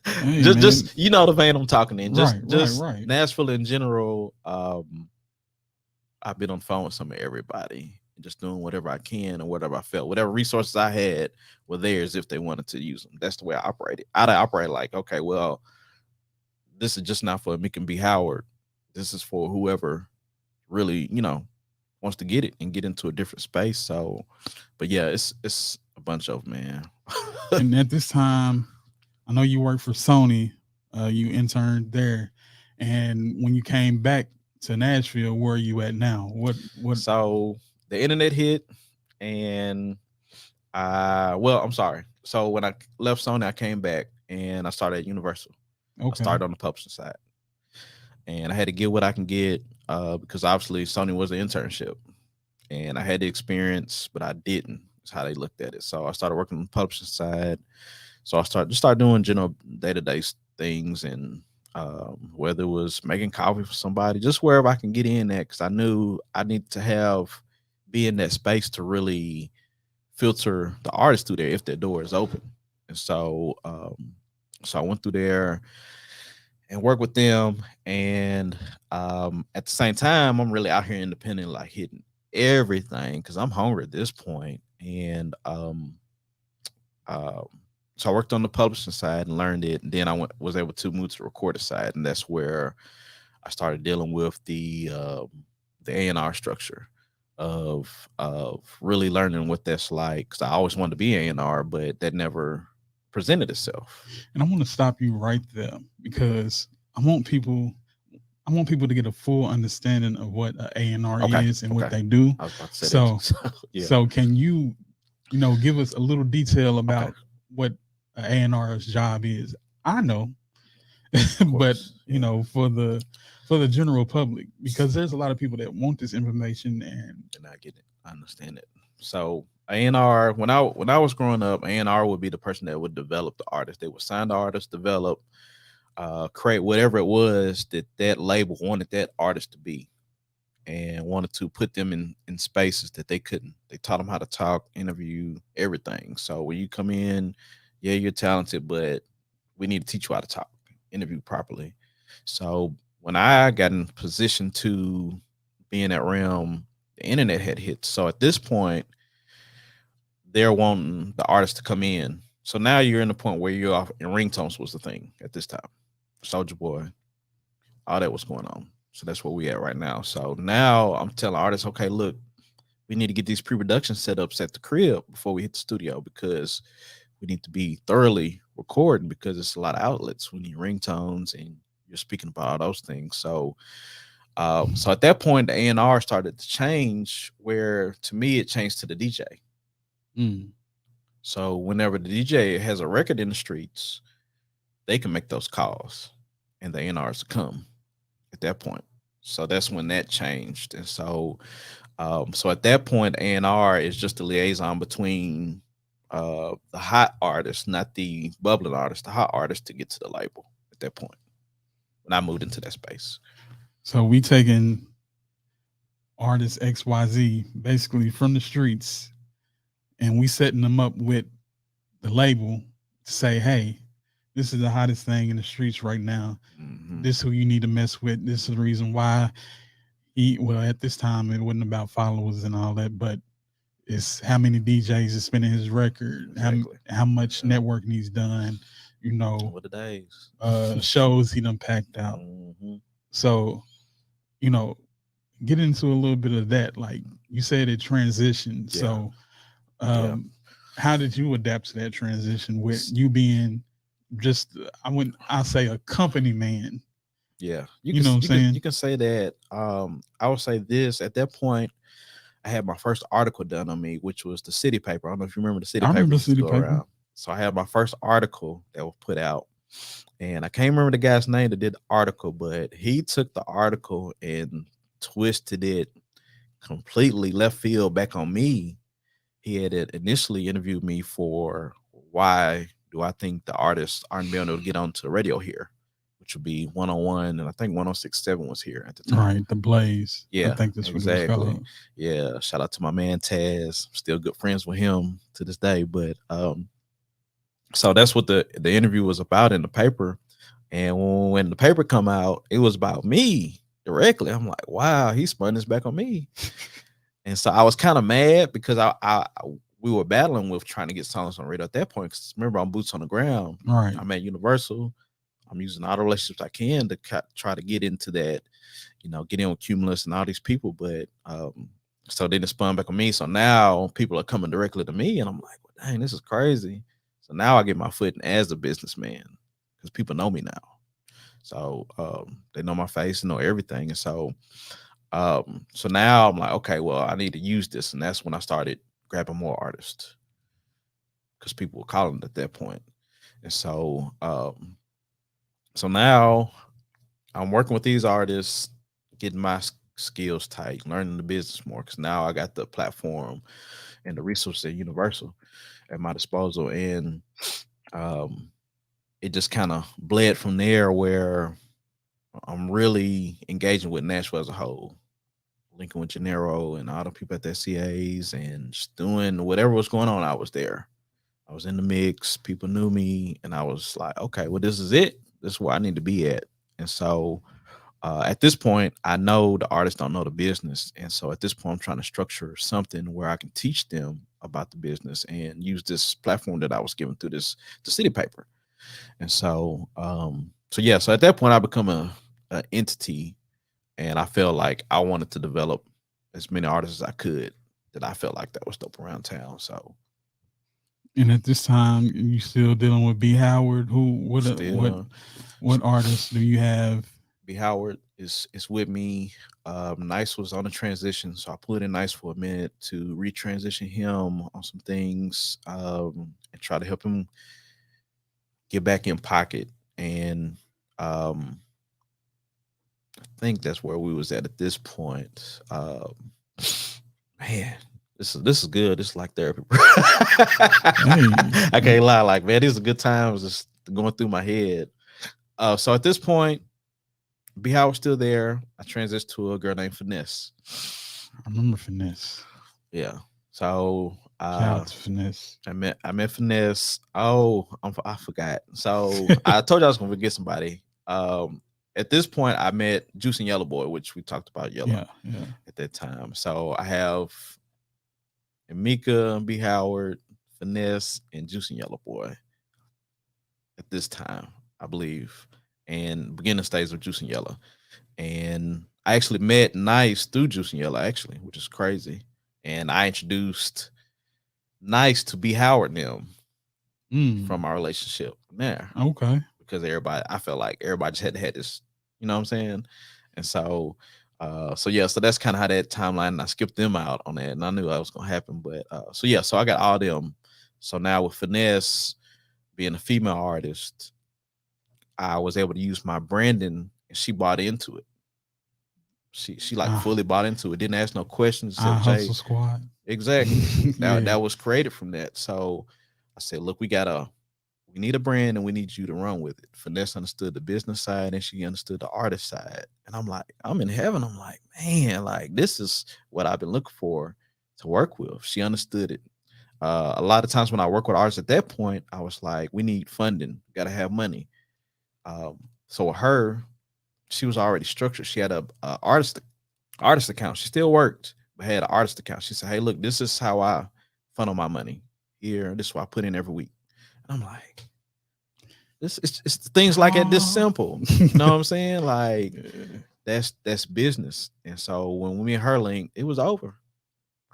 S1: hey man,
S2: just the vein I'm talking in. Just
S1: right.
S2: Nashville in general. I've been on the phone with some of everybody, just doing whatever I can and whatever I felt, whatever resources I had were theirs if they wanted to use them. That's the way I operated. I'd operate like, okay, well, this is just not for Mick and B. Howard. This is for whoever really, wants to get it and get into a different space. So, but yeah, it's a bunch of man.
S1: And at this time, I know you worked for Sony. You interned there, and when you came back to Nashville, where are you at now? What?
S2: So the internet hit, and well, I'm sorry. So when I left Sony, I came back and I started at Universal. I
S1: Okay,
S2: started on the publishing side, and I had to get what I can get because obviously Sony was an internship, and I had the experience, but I didn't. That's how they looked at it. So I started working on the publishing side. So I started doing general day to day things, and whether it was making coffee for somebody, just wherever I can get in at, because I knew I need to be in that space to really filter the artist through there if their door is open. And so I went through there and worked with them. And at the same time, I'm really out here independent, like hitting everything because I'm hungry at this point. And um, so I worked on the publishing side and learned it, and then was able to move to the recording side, and that's where I started dealing with the A&R structure of really learning what that's like. Because I always wanted to be A&R, but that never presented itself.
S1: And I want to stop you right there because I want people I want people to get a full understanding of what a A&R
S2: Okay,
S1: is and what
S2: okay.
S1: they do.
S2: I was about to say that.
S1: So
S2: So, yeah.
S1: so can you give us a little detail
S2: Okay.
S1: about what a A&R's job is? I know,
S2: Of
S1: but
S2: course. Yeah.
S1: for the general public, because there's a lot of people that want this information and
S2: And I get it. I understand it. So A&R, when I was growing up, A&R would be the person that would develop the artist. They would sign the artist, develop, create whatever it was that that label wanted that artist to be, and wanted to put them in spaces that they couldn't. They taught them how to talk, interview, everything. So when you come in, yeah, you're talented, but we need to teach you how to talk, interview properly. So when I got in position to be in that realm, the internet had hit. So at this point, they're wanting the artist to come in. So now you're in the point where you're off, and ringtones was the thing at this time. Soldier Boy, all that was going on. So that's where we at right now. So now I'm telling artists, okay, look, we need to get these pre-production setups at the crib before we hit the studio, because we need to be thoroughly recording, because it's a lot of outlets. We need ringtones, and you're speaking about all those things. So at that point, the A&R started to change, where to me it changed to the DJ.
S1: mm,
S2: So whenever the DJ has a record in the streets, they can make those calls, and the A&Rs come at that point. So that's when that changed. And so at that point, A&R is just a liaison between the hot artist, not the bubbling artist, the hot artist, to get to the label at that point. When I moved into that space.
S1: so we taking artist XYZ basically from the streets and we setting them up with the label to say, hey, this is the hottest thing in the streets right now.
S2: Hmm.
S1: This is who you need to mess with. This is the reason why well, at this time it wasn't about followers and all that, but it's how many DJs is spinning his record,
S2: Exactly.
S1: how much
S2: Yeah.
S1: networking he's done,
S2: What the days?
S1: shows he done packed out.
S2: Hmm.
S1: So, you know, get into a little bit of that. Like you said, it transitioned.
S2: Yeah.
S1: So,
S2: Yeah.
S1: um, how did you adapt to that transition with you being just, I'll say a company man?
S2: Yeah.
S1: You know what I'm
S2: You
S1: saying?
S2: can say that. I would say this at that point. I had my first article done on me, which was the City Paper. I don't know if you remember the City
S1: I
S2: Paper
S1: remember
S2: used to
S1: City
S2: go
S1: Paper.
S2: around. So I had my first article that was put out, and I can't remember the guy's name that did the article, but he took the article and twisted it completely left field back on me. He had initially interviewed me for why do I think the artists aren't being able to get onto the radio here, which would be 101, and I think 1067 was here at the
S1: All
S2: time.
S1: right, the Blaze. I
S2: Yeah,
S1: think that's what it was
S2: exactly.
S1: called.
S2: Yeah, shout out to my man Taz. I'm still good friends with him to this day. But so that's what the interview was about in the paper. And when the paper come out, it was about me directly. I'm like, wow, he spun this back on me. And so I was kind of mad because we were battling with trying to get songs on radio at that point. Because remember, I'm boots on the ground.
S1: All right.
S2: I'm at Universal. I'm using all the relationships I can to try to get into that, get in with Cumulus and all these people. But so then it spun back on me. So now people are coming directly to me, and I'm like, well, dang, this is crazy. So now I get my foot in as a businessman because people know me now. So they know my face, know everything, and so now I'm like, okay, well, I need to use this, and that's when I started grabbing more artists because people were calling at that point, and so now I'm working with these artists, getting my skills tight, learning the business more, because now I got the platform and the resources at Universal at my disposal, and um, it just kind of bled from there where I'm really engaging with Nashville as a whole, linking with Gennaro and all the people at the SCAs and just doing whatever was going on. I was there. I was in the mix. People knew me, and I was like, okay, well, this is it. This is where I need to be at. And so at this point, I know the artists don't know the business, and so at this point, I'm trying to structure something where I can teach them about the business and use this platform that I was given through the city paper. And so, so yeah, so at that point, I become a entity, and I felt like I wanted to develop as many artists as I could that I felt like that was dope around town. So
S1: And at this time, you still dealing with B. Howard. Who?
S2: still,
S1: What artists do you have?
S2: B Howard is with me. Nice was on the transition, so I put in Nice for a minute to retransition him on some things, and try to help him get back in pocket. And um, I think that's where we was at this point. Man, this is good. This is like therapy.
S1: Hey,
S2: I can't lie. Like, man, these are good times just going through my head. So at this point, B Howard's still there. I transitioned to a girl named Finesse.
S1: I remember Finesse.
S2: Yeah. So
S1: Shout out to Finesse.
S2: I met Finesse. Oh, I forgot. So I told you I was gonna forget somebody. At this point, I met Juice and Yellow Boy, which we talked about Yellow
S1: Yeah.
S2: at that time. So I have Mika, B Howard, Finesse, and Juice and Yellow Boy at this time, I believe. And beginning stage of Juice and Yellow. And I actually met Nice through Juice and Yellow, actually, which is crazy. And I introduced Nice to B Howard and them
S1: Mm,
S2: from our relationship there,
S1: okay.
S2: because everybody, I felt like everybody just had to have this, you know what I'm saying? And so, so yeah, so that's kind of how that timeline. And I skipped them out on that, and I knew that was gonna happen. But so yeah, so I got all them. So now with Finesse being a female artist, I was able to use my branding, and she bought into it. She like
S1: Ah,
S2: fully bought into it. Didn't ask no questions.
S1: I
S2: Said, Jay,
S1: hustle squad.
S2: exactly. That
S1: Yeah.
S2: that was created from that. So I said, look, we need a brand and we need you to run with it. Finesse understood the business side and she understood the artist side. And I'm like, I'm in heaven. I'm like, man, like this is what I've been looking for to work with. She understood it. A lot of times when I work with artists at that point, I was like, we need funding, gotta have money. So with her, she was already structured. She had a artist account. She still worked, but had an artist account. She said, hey, look, this is how I funnel my money here. This is what I put in every week. And I'm like, it's things like that this
S1: Oh.
S2: simple. You know what I'm saying? Like that's business. And so when me and her linked, it was over.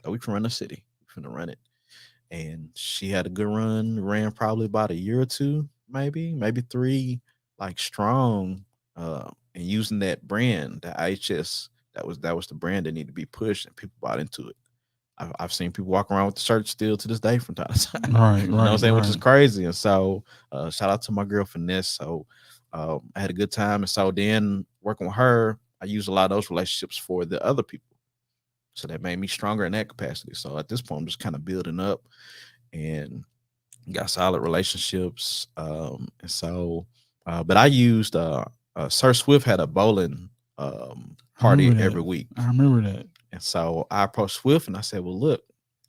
S2: We can run the city. We finna run it. And she had a good run, ran probably about a year or two, maybe three, like strong, and using that brand, the IHS, that was the brand that needed to be pushed and people bought into it. I've seen people walk around with the shirt still to this day from time to time.
S1: Right,
S2: You know what I'm
S1: right,
S2: saying? Which is
S1: right.
S2: crazy. And so shout out to my girl Finesse. So I had a good time. And so then working with her, I used a lot of those relationships for the other people. So that made me stronger in that capacity. So at this point, I'm just kind of building up and got solid relationships. And so, but I used Sir Swift had a bowling
S1: I remember
S2: party every
S1: that.
S2: week,
S1: I remember that.
S2: and so I approached Swift and I said, "Well, look,"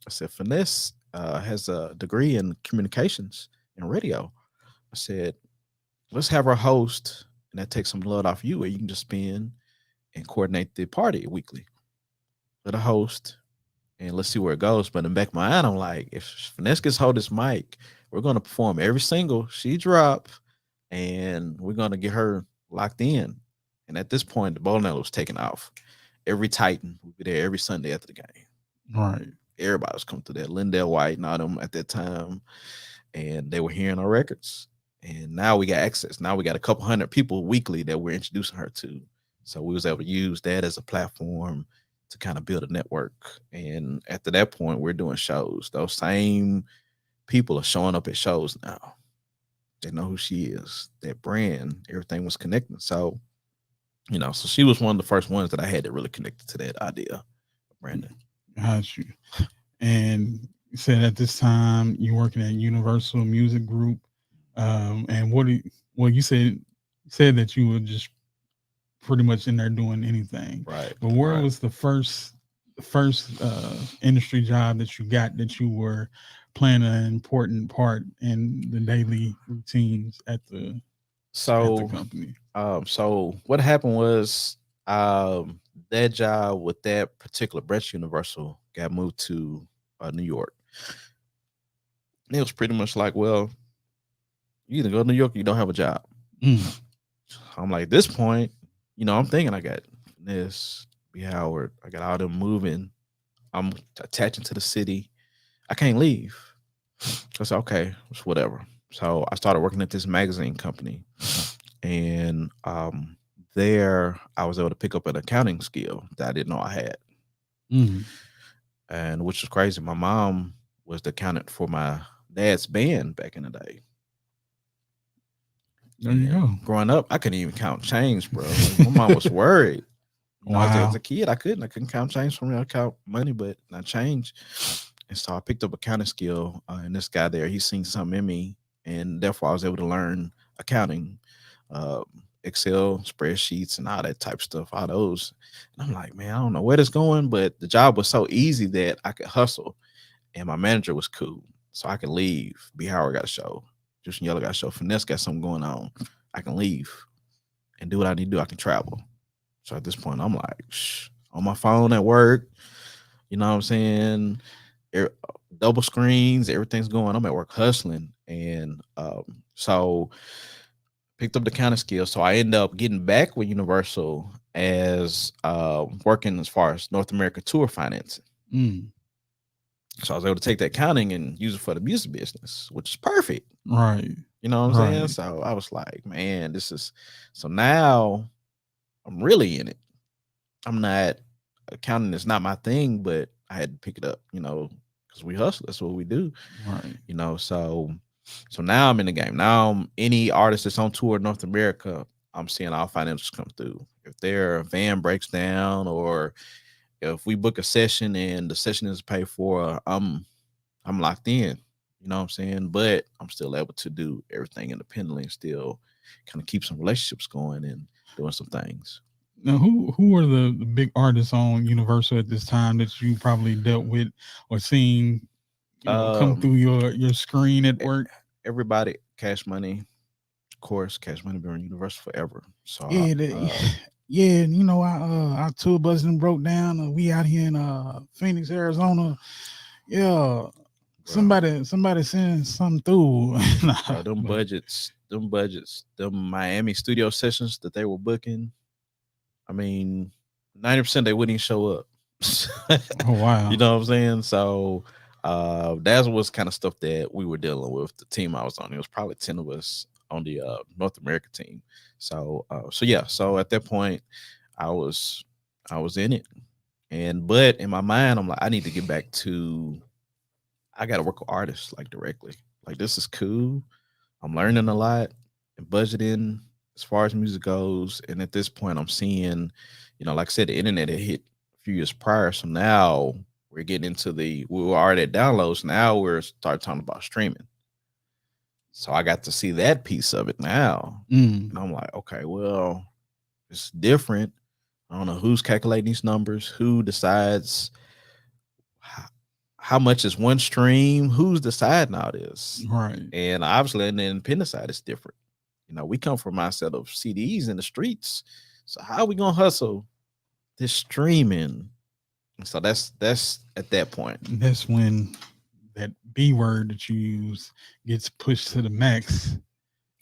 S2: I said, "Finesse has a degree in communications and radio." I said, "Let's have her host, and that takes some load off you, where you can just spin and coordinate the party weekly. Let her host, and let's see where it goes." But in the back of my mind, I'm like, if Finesse gets hold this mic, we're gonna perform every single she drop, and we're gonna get her locked in. And at this point, the bowling alley was taking off. Every Titan would be there every Sunday after the game.
S1: Right.
S2: Everybody was coming through that. Lindell White and all them at that time, and they were hearing our records. And now we got access. Now we got a couple hundred people weekly that we're introducing her to. So we was able to use that as a platform to kind of build a network. And after that point, we're doing shows. Those same people are showing up at shows now. They know who she is. That brand, everything was connecting. So, so she was one of the first ones that I had that really connected to that idea, Brandon.
S1: Got you. And you said at this time you're working at Universal Music Group. And what do you, well, you said that you were just pretty much in there doing anything.
S2: Right.
S1: But where
S2: Right.
S1: was the first industry job that you got that you were playing an important part in the daily routines at the
S2: So
S1: company?
S2: so what happened was that job with that particular branch Universal got moved to New York. And it was pretty much like, well, you either go to New York or you don't have a job.
S1: Mm,
S2: I'm like, at this point, I'm thinking I got this, B. Howard. I got all them moving. I'm attaching to the city. I can't leave. I said, okay, it's whatever. So I started working at this magazine company. And there I was able to pick up an accounting skill that I didn't know I had.
S1: mm.
S2: And which was crazy. My mom was the accountant for my dad's band back in the day.
S1: There you
S2: And
S1: go.
S2: growing up, I couldn't even count change, bro. Like my mom was worried. As a
S1: Wow.
S2: kid, I couldn't count change for me. I count money, but not change. And so I picked up accounting skill, and this guy there, he seen something in me, and therefore I was able to learn accounting, uh, Excel spreadsheets, and all that type of stuff. All those, and I'm like, man, I don't know where this going, but the job was so easy that I could hustle, and my manager was cool, so I could leave. B. Howard got a show, Juice and Yellow got a show, Finesse got something going on. I can leave and do what I need to do. I can travel. So at this point, I'm like, on my phone at work, you know what I'm saying? Er, Double screens, everything's going. I'm at work hustling. And so picked up the kind of skills. So I ended up getting back with Universal as working as far as North America tour financing.
S1: Mm,
S2: So I was able to take that accounting and use it for the music business, which is perfect.
S1: right.
S2: You know what I'm saying?
S1: Right.
S2: So I was like, man, this is so now I'm really in it. I'm not accounting is not my thing, but I had to pick it up, because we hustle. That's what we do,
S1: Right.
S2: So now I'm in the game. Now any artist that's on tour in North America, I'm seeing all financials come through. If their van breaks down, or if we book a session and the session is paid for, I'm locked in. You know what I'm saying? But I'm still able to do everything independently and still kind of keep some relationships going and doing some things.
S1: Now, who are the big artists on Universal at this time that you probably dealt with or seen, come through
S2: Um,
S1: your screen at
S2: e-
S1: work?
S2: Everybody, Cash Money, of course, Cash Money been on Universal forever. So,
S1: Yeah, yeah. Our tour bus done broke down. We out here in Phoenix, Arizona. Yeah,
S2: bro,
S1: somebody send something through. Nah,
S2: bro, them
S1: but
S2: budgets, them Miami studio sessions that they were booking. I mean, 90% they wouldn't even show up.
S1: oh wow.
S2: You know what I'm saying? So, that was kind of stuff that we were dealing with. The team I was on, it was probably 10 of us on the North America team. So yeah. So at that point, I was I was in it, and but in my mind, I'm like, I need to get back to. I got to work with artists like directly. Like this is cool. I'm learning a lot and budgeting as far as music goes. And at this point, I'm seeing, like I said, the internet had hit a few years prior. So now we're getting into we were already at downloads. Now we're start talking about streaming. So I got to see that piece of it now.
S1: Mm,
S2: And I'm like, okay, well, it's different. I don't know who's calculating these numbers, who decides how, how much is one stream, who's deciding all this.
S1: right.
S2: And obviously, on the independent side, it's different. We come from a mindset of CDs in the streets. So how are we gonna hustle this streaming? So that's at that point.
S1: That's when that B word that you use gets pushed to the max.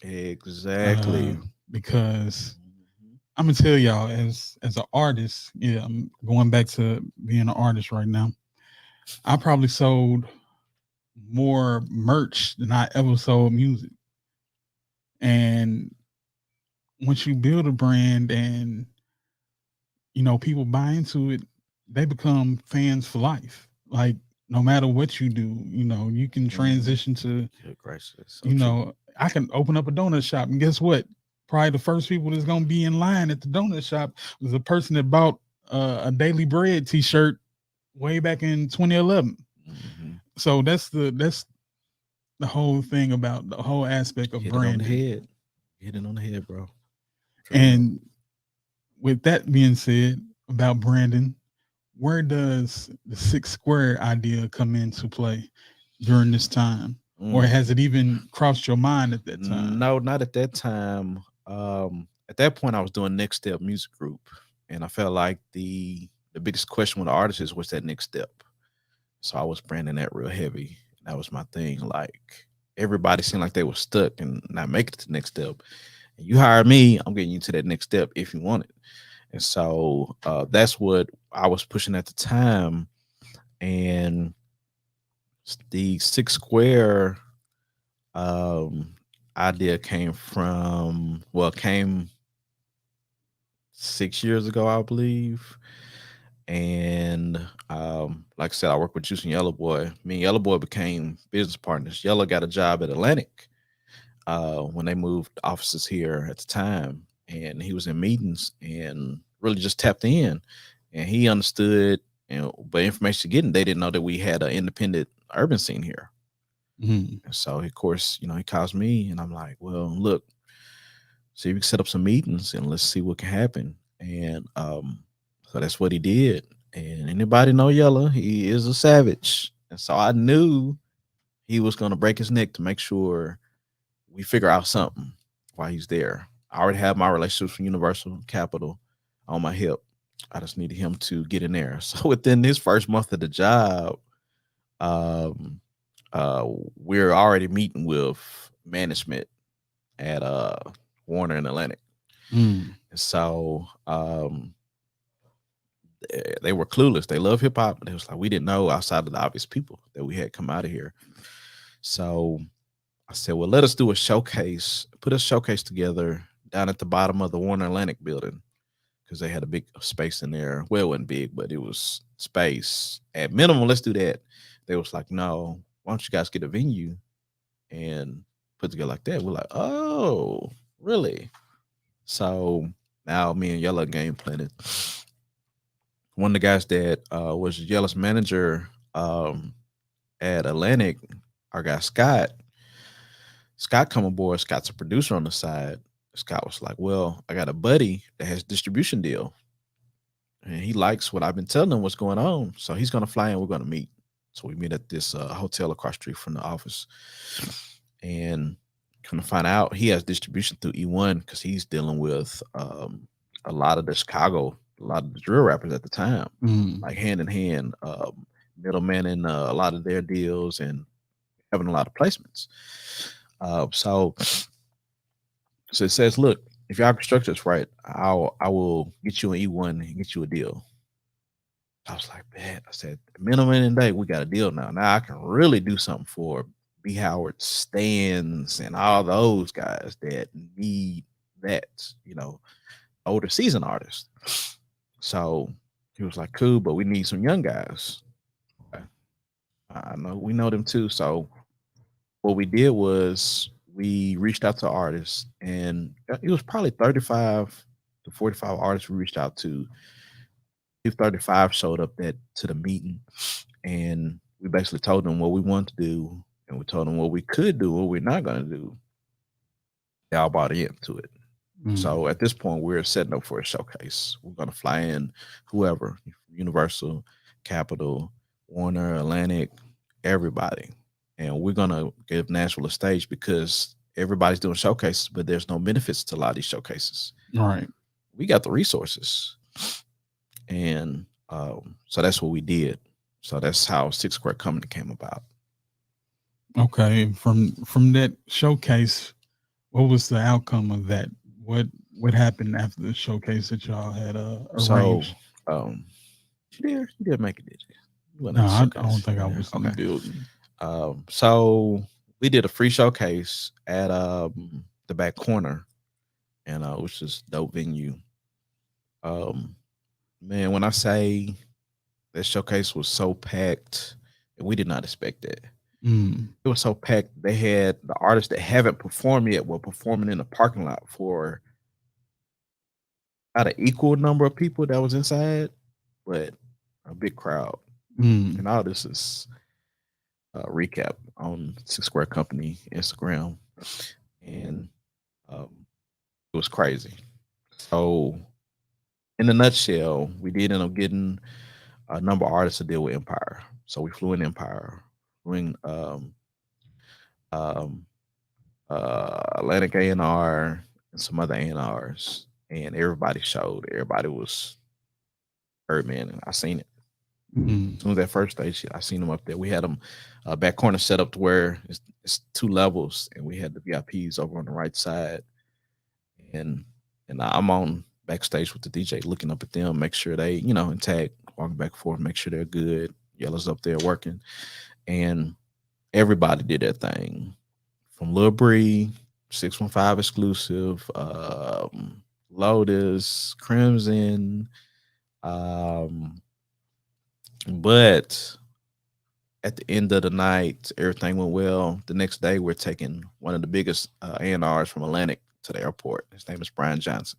S2: Exactly.
S1: Uh, because
S2: Mhm.
S1: I'm gonna tell y'all, as an artist, yeah, I'm going back to being an artist right now. I probably sold more merch than I ever sold music. And once you build a brand and people buy into it, they become fans for life. Like no matter what you do, you can
S2: Mhm.
S1: transition to,
S2: Good gracious, so true.
S1: I can open up a donut shop and guess what? Probably the first people that's gonna be in line at the donut shop was a person that bought a Daily Bread T-shirt way back in 2011.
S2: Mhm.
S1: So that's the whole thing about the whole aspect of
S2: Hit it on the
S1: branding.
S2: head. Hit it on the head, bro. Straight up.
S1: And with that being said about Brandon, where does the six square idea come into play during this time? Or
S2: Mm.
S1: has it even crossed your mind at that time?
S2: No, not at that time. At that point, I was doing Next Step Music Group, and I felt like the biggest question with the artists is what's that next step. So I was branding that real heavy. That was my thing. Like everybody seemed like they were stuck and not making it to the next step. And you hire me, I'm getting you to that next step if you want it. And so that's what I was pushing at the time. And the Six Square um, idea came from, well, came 6 years ago, I believe. And like I said, I work with Juice and Yellow Boy. Me and Yellow Boy became business partners. Yellow got a job at Atlantic when they moved offices here at the time, and he was in meetings and really just tapped in, and he understood. But information getting, they didn't know that we had an independent urban scene here.
S1: Mhm.
S2: And so, of course, he calls me, and I'm like, "Well, look, see if we can set up some meetings and let's see what can happen." And so that's what he did. And anybody know Yellow, he is a savage. And so I knew he was gonna break his neck to make sure we figure out something while he's there. I already have my relationships from Universal Capital on my hip. I just needed him to get in there. So within this first month of the job, um, uh, we're already meeting with management at Warner and Atlantic.
S1: Mm.
S2: And so they were clueless. They love hip hop, but it was like we didn't know outside of the obvious people that we had come out of here. So I said, well, let us do a showcase, put a showcase together down at the bottom of the Warner Atlantic building because they had a big space in there. Well, it wasn't big, but it was space. At minimum, let's do that. They was like, no, why don't you guys get a venue and put together like that? We're like, oh, really? So now me and Yellow game planning. One of the guys that was Yellow's manager at Atlantic, our guy Scott come aboard. Scott's a producer on the side. Scott was like, "Well, I got a buddy that has distribution deal, and he likes what I've been telling him what's going on. So he's gonna fly in. We're gonna meet." So we meet at this hotel across the street from the office, and come to find out he has distribution through E1 because he's dealing with a lot of the Chicago, a lot of the drill rappers at the time,
S1: Mm.
S2: like hand in hand, middleman in a lot of their deals and having a lot of placements. So So it says, look, if your infrastructure is right, I will get you an E1 and get you a deal. I was like, man, I said, minimum in day, we got a deal now. Now I can really do something for B. Howard Stands and all those guys that need that, older season artists. So he was like, cool, but we need some young guys. Okay. I know we know them too. So what we did was we reached out to artists, and it was probably 35 to 45 artists we reached out to. If 35 showed up that to the meeting, and we basically told them what we wanted to do, and we told them what we could do, what we're not going to do. They all bought into it.
S1: Mm.
S2: So at this point, we're setting up for a showcase. We're going to fly in whoever, Universal, Capital, Warner, Atlantic, everybody. And we're going to give Nashville a stage because everybody's doing showcases, but there's no benefits to a lot of these showcases.
S1: Right.
S2: We got the resources. And so that's what we did. So that's how Six Square Company came about.
S1: Okay. From that showcase, what was the outcome of that? What what happened after the showcase that y'all had
S2: So
S1: arranged?
S2: um, you did make it, did you? You went
S1: No,
S2: at the
S1: I don't
S2: showcase.
S1: think I
S2: Yeah.
S1: was in the
S2: Okay.
S1: building.
S2: So we did a free showcase at the back corner, and which is dope venue. Um, man, when I say that showcase was so packed, we did not expect that.
S1: Mm.
S2: It was so packed. They had the artists that haven't performed yet were performing in the parking lot for about an equal number of people that was inside, but a big crowd.
S1: Mm.
S2: And all this is recap on Six Square Company Instagram, and um, it was crazy. So in a nutshell, we did end up getting a number of artists to deal with Empire. So we flew in Empire, flew in um, Atlantic A&R and some other A&Rs, and everybody showed. Everybody was hurt, man. And I seen it.
S1: Mm.
S2: As soon as that first stage, I seen them up there. We had them back corner set up to where it's two levels, and we had the VIPs over on the right side, and I'm on backstage with the DJ, looking up at them, make sure they, intact, walking back and forth, make sure they're good. Yellow's up there working, and everybody did their thing, from Lil Bree, 615 exclusive, Lotus, Crimson, um, but at the end of the night, everything went well. The next day, we're taking one of the biggest A&Rs from Atlantic to the airport. His name is Brian Johnson.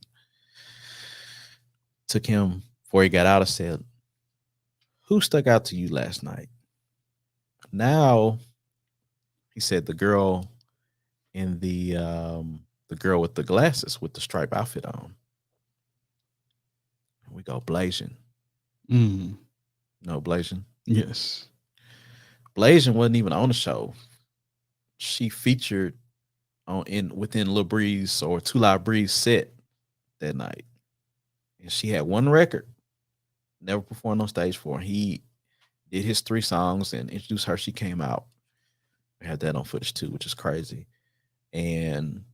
S2: Took him before he got out. I said, "Who stuck out to you last night?" Now he said the girl in the girl with the glasses with the striped outfit on. We go Blasian.
S1: Mm.
S2: No, Blasian.
S1: Yes.
S2: Blasian wasn't even on the show. She featured on in within Lil Breeze or Two Live Breeze set that night, and she had one record. Never performed on stage for. He did his three songs and introduced her. She came out. We had that on footage too, which is crazy. And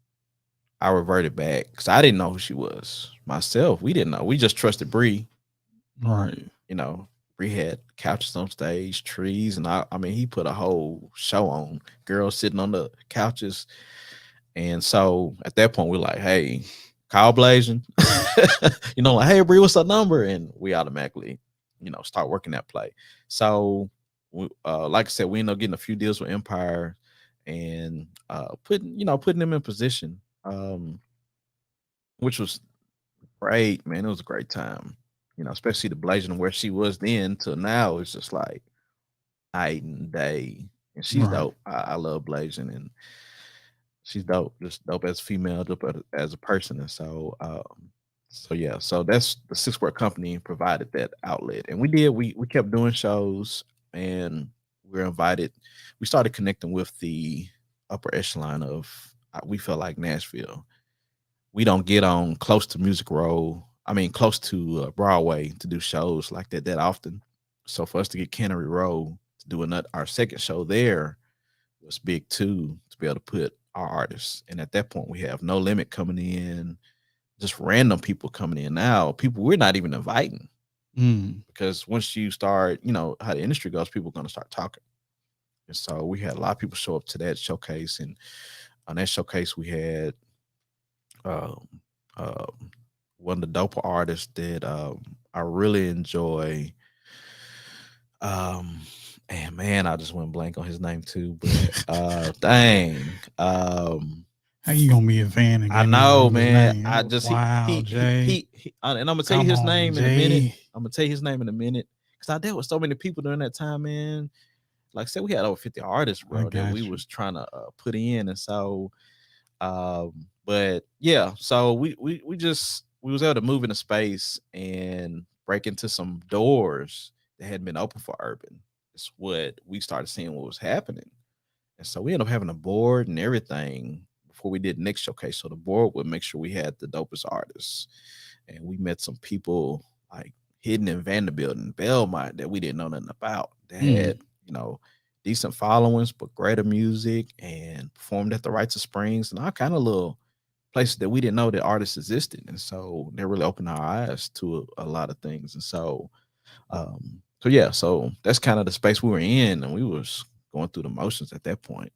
S2: I reverted back because I didn't know who she was myself. We didn't know. We just trusted Bree.
S1: Right.
S2: You know, Bree had couches on stage, trees, and I mean, he put a whole show on. Girls sitting on the couches, and so at that point, we're like, "Hey, call Blazing," like, "Hey, Bree, what's her number?" And we automatically, start working that play. So, like I said, we ended up getting a few deals with Empire, and putting them in position, which was great, man. It was a great time. Especially the Blazing where she was then till now. It's just like night and day. And she's
S1: Right.
S2: dope. I love Blazing, and she's dope. Just dope as a female, dope as a person. And so yeah. So that's the Six Word Company provided that outlet, and we did. We kept doing shows, and we were invited. We started connecting with the upper echelon of. We felt like Nashville. We don't get on close to Music Row. I mean, close to Broadway to do shows like that often. So for us to get Cannery Row to do our second show there was big too, to be able to put our artists. And at that point, we have No Limit coming in, just random people coming in now, people we're not even inviting.
S1: Mm.
S2: Because once you start, how the industry goes, people are going to start talking. And so we had a lot of people show up to that showcase. And on that showcase, we had um, um, one of the dope artists that I really enjoy. Um, and man, I just went blank on his name too. But dang,
S1: How you gonna be a fan and
S2: I
S1: can't even
S2: know,
S1: remember his
S2: man.
S1: name?
S2: I just
S1: Wow, Jay.
S2: and I'm gonna tell you
S1: Come
S2: his
S1: on,
S2: name in a minute.
S1: Jay.
S2: I'm gonna tell you his name in a minute because I dealt with so many people during that time, man. Like I said, we had over 50 artists,
S1: I
S2: bro, that we
S1: got you.
S2: was trying to put in, and so but yeah, so we was able to move into space and break into some doors that hadn't been open for urban. It's what we started seeing what was happening. And so we ended up having a board and everything before we did the next showcase. So the board would make sure we had the dopest artists. And we met some people like hidden in Vanderbilt and Belmont that we didn't know nothing about. That
S1: Mm.
S2: had, decent followings, but greater music and performed at the Rites of Springs and all kind of little places that we didn't know that artists existed. And so they really opened our eyes to a lot of things. And so yeah, so that's kind of the space we were in, and we was going through the motions at that point.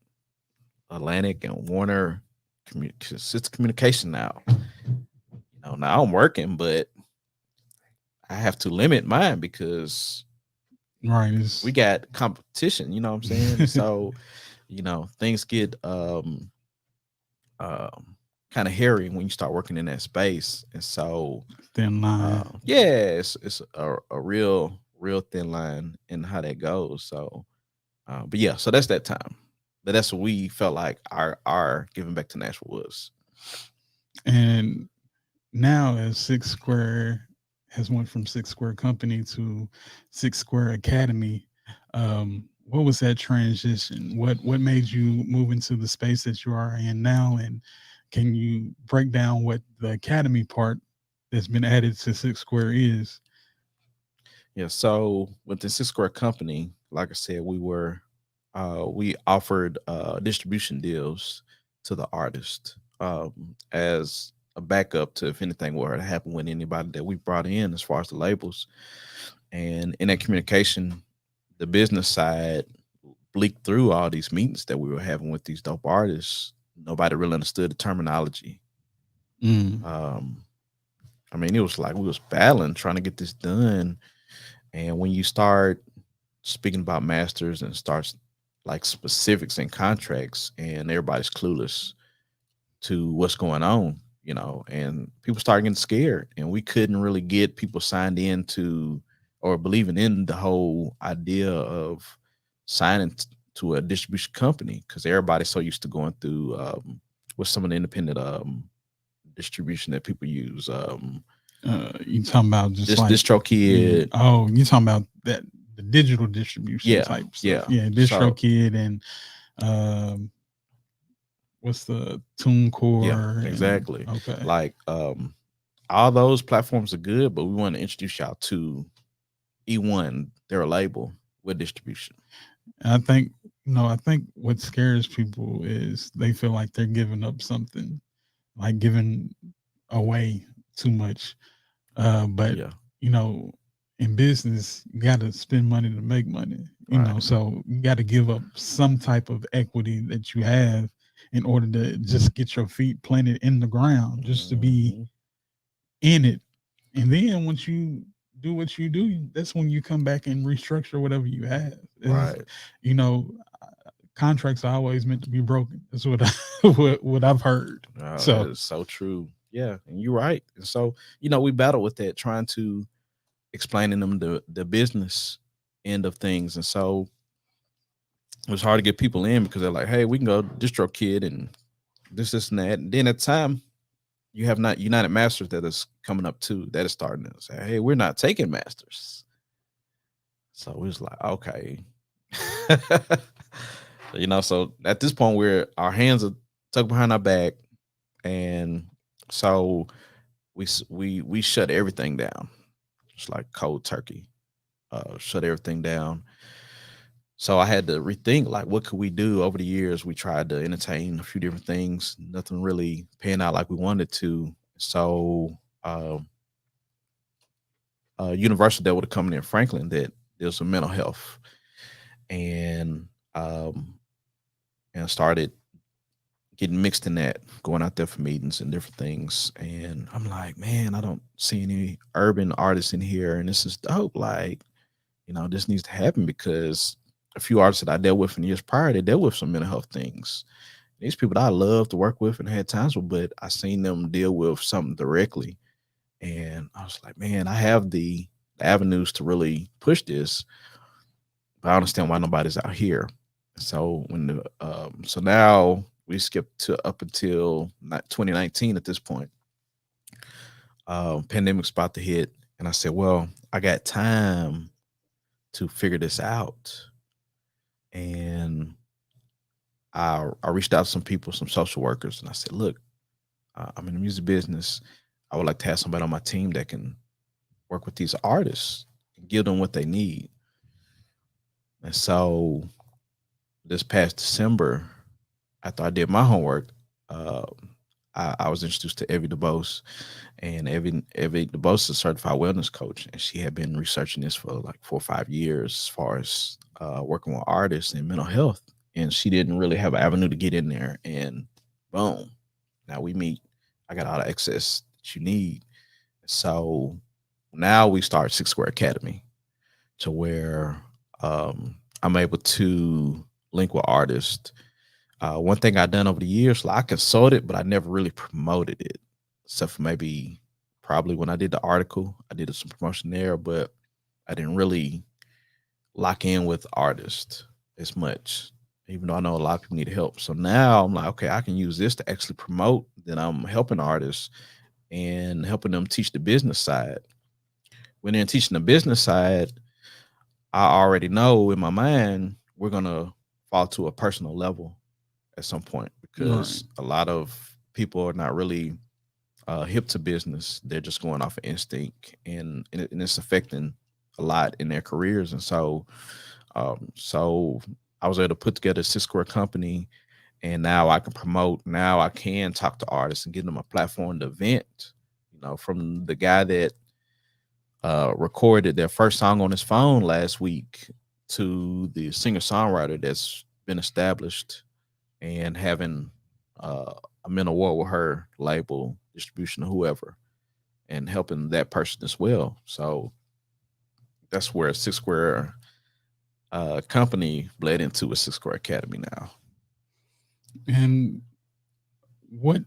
S2: Atlantic and Warner it's communication now. Now I'm working, but I have to limit mine because
S1: Right.
S2: we
S1: It's
S2: got competition, you know what I'm saying? So, things get um kind of hairy when you start working in that space. And so
S1: thin line.
S2: yeah, it's a real thin line in how that goes. So but yeah, so that's that time. But that's what we felt like our giving back to Nashville was.
S1: And now as Six Square has went from Six Square Company to Six Square Academy. What was that transition? What made you move into the space that you are in now? And can you break down what the academy part that's been added to Six Square is?
S2: Yeah. So with the Six Square Company, like I said, we offered distribution deals to the artist as a backup to if anything were to happen with anybody that we brought in as far as the labels. And in that communication, the business side leaked through all these meetings that we were having with these dope artists. Nobody really understood the terminology.
S1: Mm,
S2: Um, I mean, it was like we was battling trying to get this done. And when you start speaking about masters and starts like specifics and contracts, and everybody's clueless to what's going on, and people start getting scared, and we couldn't really get people signed into or believing in the whole idea of signing to a distribution company because everybody's so used to going through with some of the independent distribution that people use.
S1: you talking about just
S2: This
S1: like
S2: distro
S1: the
S2: kid.
S1: oh, you talking about that the digital distribution
S2: Yeah,
S1: type stuff?
S2: yeah.
S1: Yeah,
S2: So
S1: DistroKid and um, what's the
S2: yeah,
S1: TuneCore and
S2: exactly.
S1: okay.
S2: Like all those platforms are good, but we want to introduce y'all to E1, their label with distribution.
S1: And I think I think what scares people is they feel like they're giving up something, like giving away too much. But
S2: Yeah,
S1: you know, in business, you got to spend money to make money.
S2: right.
S1: So you got to give up some type of equity that you have in order to just get your feet planted in the ground, just to be
S2: Hmm.
S1: in it. And then once you do what you do, that's when you come back and restructure whatever you have. Is
S2: Right.
S1: you know, contracts are always meant to be broken. That's what what I've heard.
S2: Oh, that
S1: So
S2: is so true. Yeah, and you're right. And so, we battle with that, trying to explaining them the business end of things. And so it was hard to get people in because they're like, hey, we can go distro kid and this and that. And then at the time, you have not United Masters that is coming up too, that is starting to say, hey, we're not taking masters. So we was like, okay. So at this point we're our hands are tucked behind our back, and so we shut everything down. It's like cold turkey. Shut everything down. So I had to rethink like what could we do. Over the years we tried to entertain a few different things, nothing really paying out like we wanted to. So Universal dealt with a company in Franklin that deals with mental health, and um, and started getting mixed in that, going out there for meetings and different things. And I'm like, man, I don't see any urban artists in here, and this is dope. Like, this needs to happen because a few artists that I dealt with in years prior, they dealt with some mental health things. These people that I love to work with and had times with, but I seen them deal with something directly. And I was like, man, I have the avenues to really push this, but I understand why nobody's out here. So so now we skipped to up until 2019 at this point. Pandemic's about to hit, and I said, well, I got time to figure this out. And I reached out to some people, some social workers, and I said, look, I'm in the music business. I would like to have somebody on my team that can work with these artists and give them what they need. And so this past December, after I did my homework, uh, I was introduced to Evie DeBose, and Evie DeBose is a certified wellness coach, and she had been researching this for like 4 or 5 years as far as working with artists and mental health, and she didn't really have an avenue to get in there. And boom, now we meet. I got all the access that you need. So now we start Six Square Academy, to where I'm able to link with artists. One thing I've done over the years, like I consulted, but I never really promoted it, except for maybe probably when I did the article, I did some promotion there, but I didn't really lock in with artists as much, even though I know a lot of people need help. So now I'm like, okay, I can use this to actually promote. Then I'm helping artists and helping them teach the business side. when they're teaching the business side, I already know in my mind we're gonna fall to a personal level at some point
S1: Right.
S2: because a lot of people are not really hip to business. They're just going off of instinct, and it's affecting a lot in their careers. And so I was able to put together a 6 square company, and now I can promote. Now I can talk to artists and give them a platform to vent. From the guy that recorded their first song on his phone last week to the singer songwriter that's been established and having a mental war with her label, distribution, or whoever, and helping that person as well. So that's where a 6 square company bled into a 6 square academy now.
S1: And what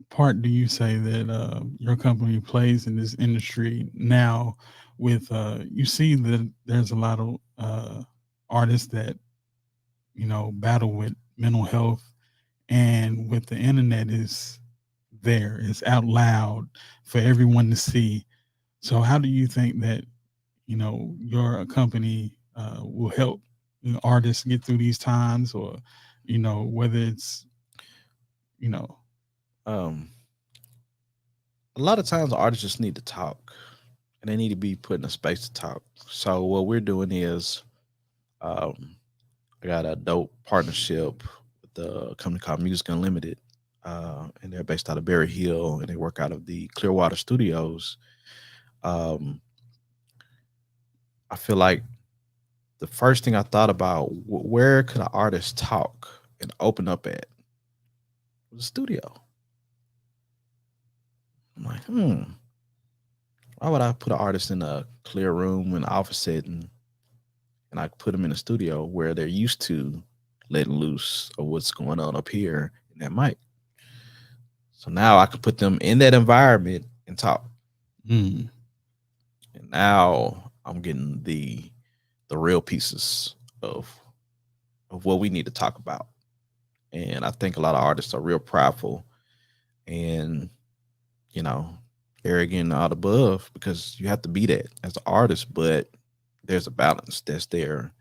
S1: part do you say that your company plays in this industry now? With you see that there's a lot of artists that battle with mental health, and with the internet is there, it's out loud for everyone to see. So how do you think that your company will help artists get through these times, or whether it's you know
S2: Um, a lot of times artists just need to talk, and they need to be put in a space to talk. So what we're doing is, um, I got a dope partnership with a company called Music Unlimited, and they're based out of Berry Hill, and they work out of the Clearwater Studios. Um, I feel like the first thing I thought about, where could an artist talk and open up at, was a studio. I'm like, why would I put an artist in a clear room in an office setting, and I put them in a studio where they're used to letting loose of what's going on up here in that mic? So now I can put them in that environment and talk.
S1: mm,
S2: And now I'm getting the real pieces of of what we need to talk about. And I think a lot of artists are real prideful and, you know, arrogant out above, because you have to be that as an artist, but there's a balance that's there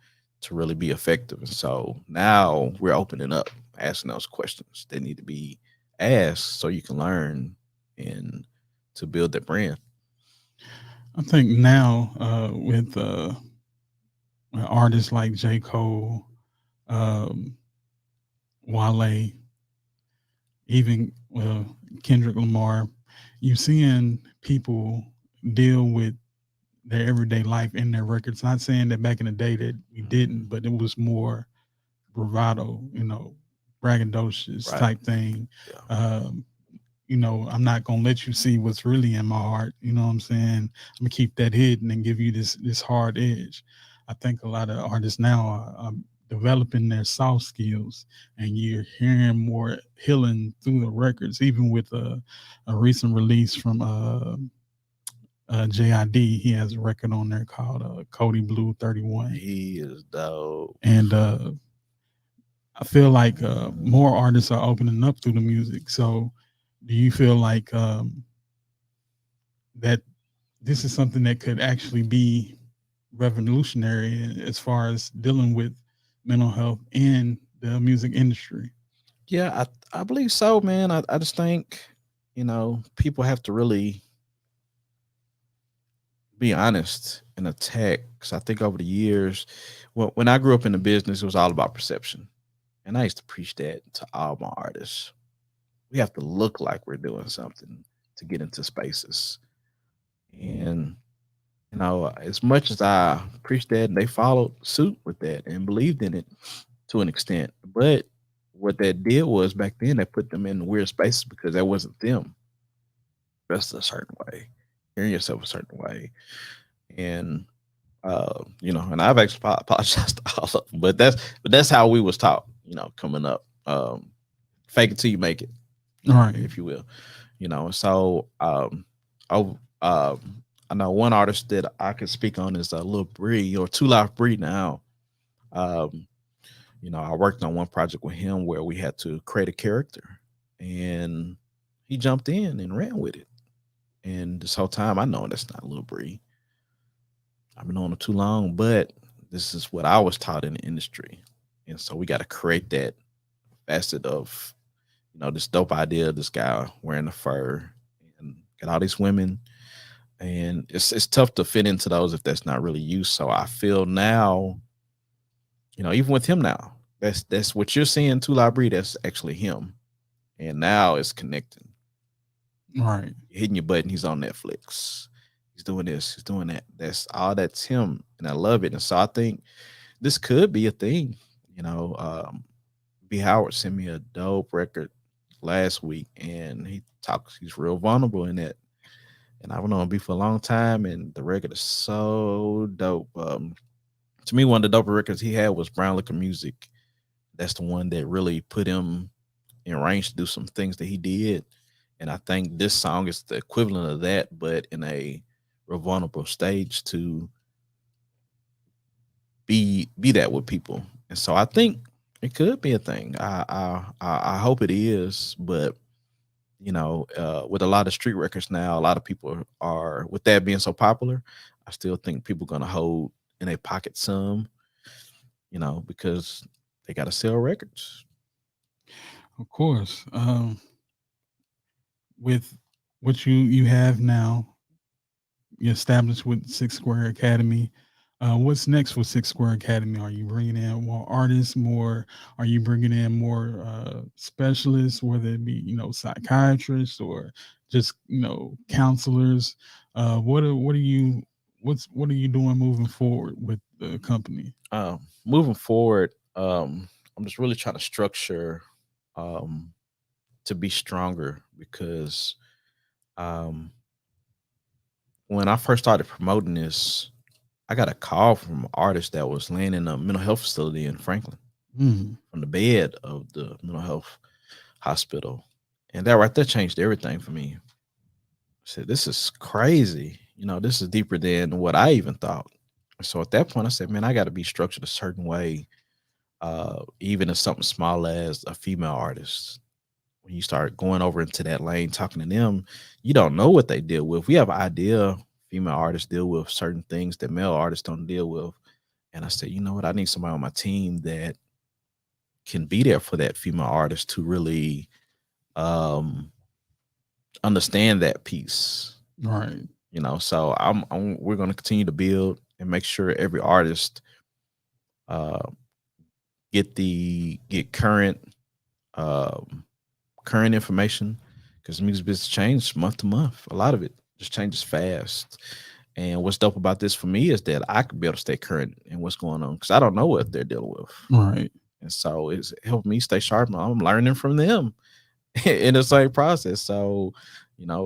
S2: to really be effective. And so now we're opening up, asking those questions that need to be asked so you can learn and to build that brand.
S1: I think now with artists like J. Cole, um, Wale, even Kendrick Lamar, you're seeing people deal with their everyday life in their records. Not saying that back in the day that we didn't, but it was more bravado, braggadocious
S2: Right.
S1: type thing.
S2: Yeah.
S1: Um, I'm not gonna let you see what's really in my heart. You know what I'm saying? I'm gonna keep that hidden and give you this hard edge. I think a lot of artists now are developing their soft skills, and you're hearing more healing through the records. Even with a recent release from JID, he has a record on there called Cody Blue 31,
S2: He is dope.
S1: and I feel like more artists are opening up through the music. So, do you feel like that this is something that could actually be revolutionary as far as dealing with mental health in the music industry?
S2: Yeah, I believe so, man. I just think, people have to really be honest and attack. Because I think over the years, when I grew up in the business, it was all about perception. And I used to preach that to all my artists. We have to look like we're doing something to get into spaces. And, as much as I preached that, and they followed suit with that and believed in it to an extent. But what that did was, back then, that put them in weird spaces because that wasn't them. Dressed a certain way, carrying yourself a certain way. And and I've actually apologized to all of them, but that's how we was taught, coming up. Fake it till you make it,
S1: All right.
S2: if you will. So I I know one artist that I can speak on is a Lil Bree, or Two Life Bree now. Um, I worked on one project with him where we had to create a character, and he jumped in and ran with it. And this whole time I know that's not Lil Bree. I've been on it too long, but this is what I was taught in the industry. And so we got to create that facet of, this dope idea of this guy wearing the fur and got all these women. And it's tough to fit into those if that's not really you. So I feel now, even with him now, that's what you're seeing to Labrie, that's actually him. And now it's connecting.
S1: Right.
S2: You're hitting your button, he's on Netflix. He's doing this, he's doing that. That's him. And I love it. And so I think this could be a thing. You know, B. Howard sent me a dope record last week, and he's real vulnerable in that. And I've known B for a long time, and the record is so dope. To me, one of the doper records he had was Brown Liquor Music. That's the one that really put him in range to do some things that he did. And I think this song is the equivalent of that, but in a real vulnerable stage to be that with people. And so I think it could be a thing. I hope it is, but with a lot of street records now, a lot of people are with that being so popular. I still think people are gonna hold in a pocket some, because they got to sell records.
S1: Of course. With what you have now, you established with Six Square Academy. What's next for Six Square Academy? Are you bringing in more artists? More? Are you bringing in more specialists, whether it be psychiatrists or just counselors? What are you doing moving forward with the company?
S2: Moving forward, I'm just really trying to structure um, to be stronger because um, when I first started promoting this, I got a call from an artist that was laying in a mental health facility in Franklin
S1: Mm,
S2: from the bed of the mental health hospital. And that right there changed everything for me. I said, this is crazy. This is deeper than what I even thought. So at that point, I said, man, I got to be structured a certain way, even if something small as a female artist. When you start going over into that lane, talking to them, you don't know what they deal with. We have an idea female artists deal with certain things that male artists don't deal with. And I said, you know what? I need somebody on my team that can be there for that female artist to really um, understand that piece.
S1: right.
S2: So we're going to continue to build and make sure every artist uh, get um, current information because music business changes month to month. A lot of it just changes fast. And what's dope about this for me is that I could be able to stay current in what's going on because I don't know what they're dealing with.
S1: Right.
S2: And so it's helped me stay sharp. I'm learning from them in the same process. So,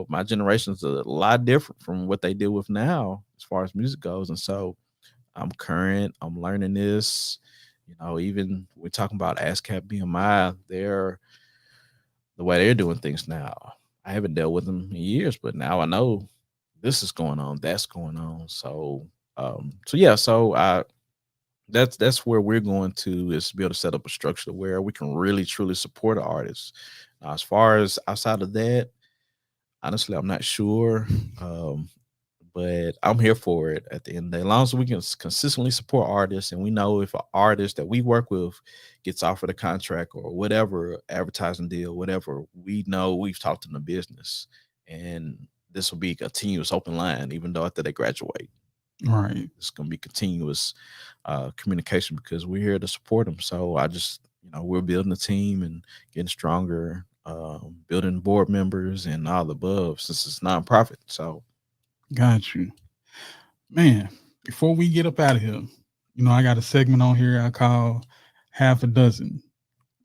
S2: my generation is a lot different from what they deal with now as far as music goes. And so I'm current, I'm learning this. Even we're talking about ASCAP BMI, they're the way they're doing things now. I haven't dealt with them in years, but now I know this is going on, that's going on. So yeah, so I that's where we're going to is be able to set up a structure where we can really truly support an artist. Now, as far as outside of that, honestly, I'm not sure. Um, but I'm here for it at the end of the day. As long as we can consistently support artists and we know if an artist that we work with gets offered a contract or whatever advertising deal, whatever, we know we've talked in the business. And this will be a continuous open line, even though after they graduate.
S1: Right.
S2: It's going to be continuous communication because we're here to support them. So I just, we're building a team and getting stronger, building board members and all the above since it's nonprofit. So
S1: Got you. Man, before we get up out of here, I got a segment on here I call Half a Dozen.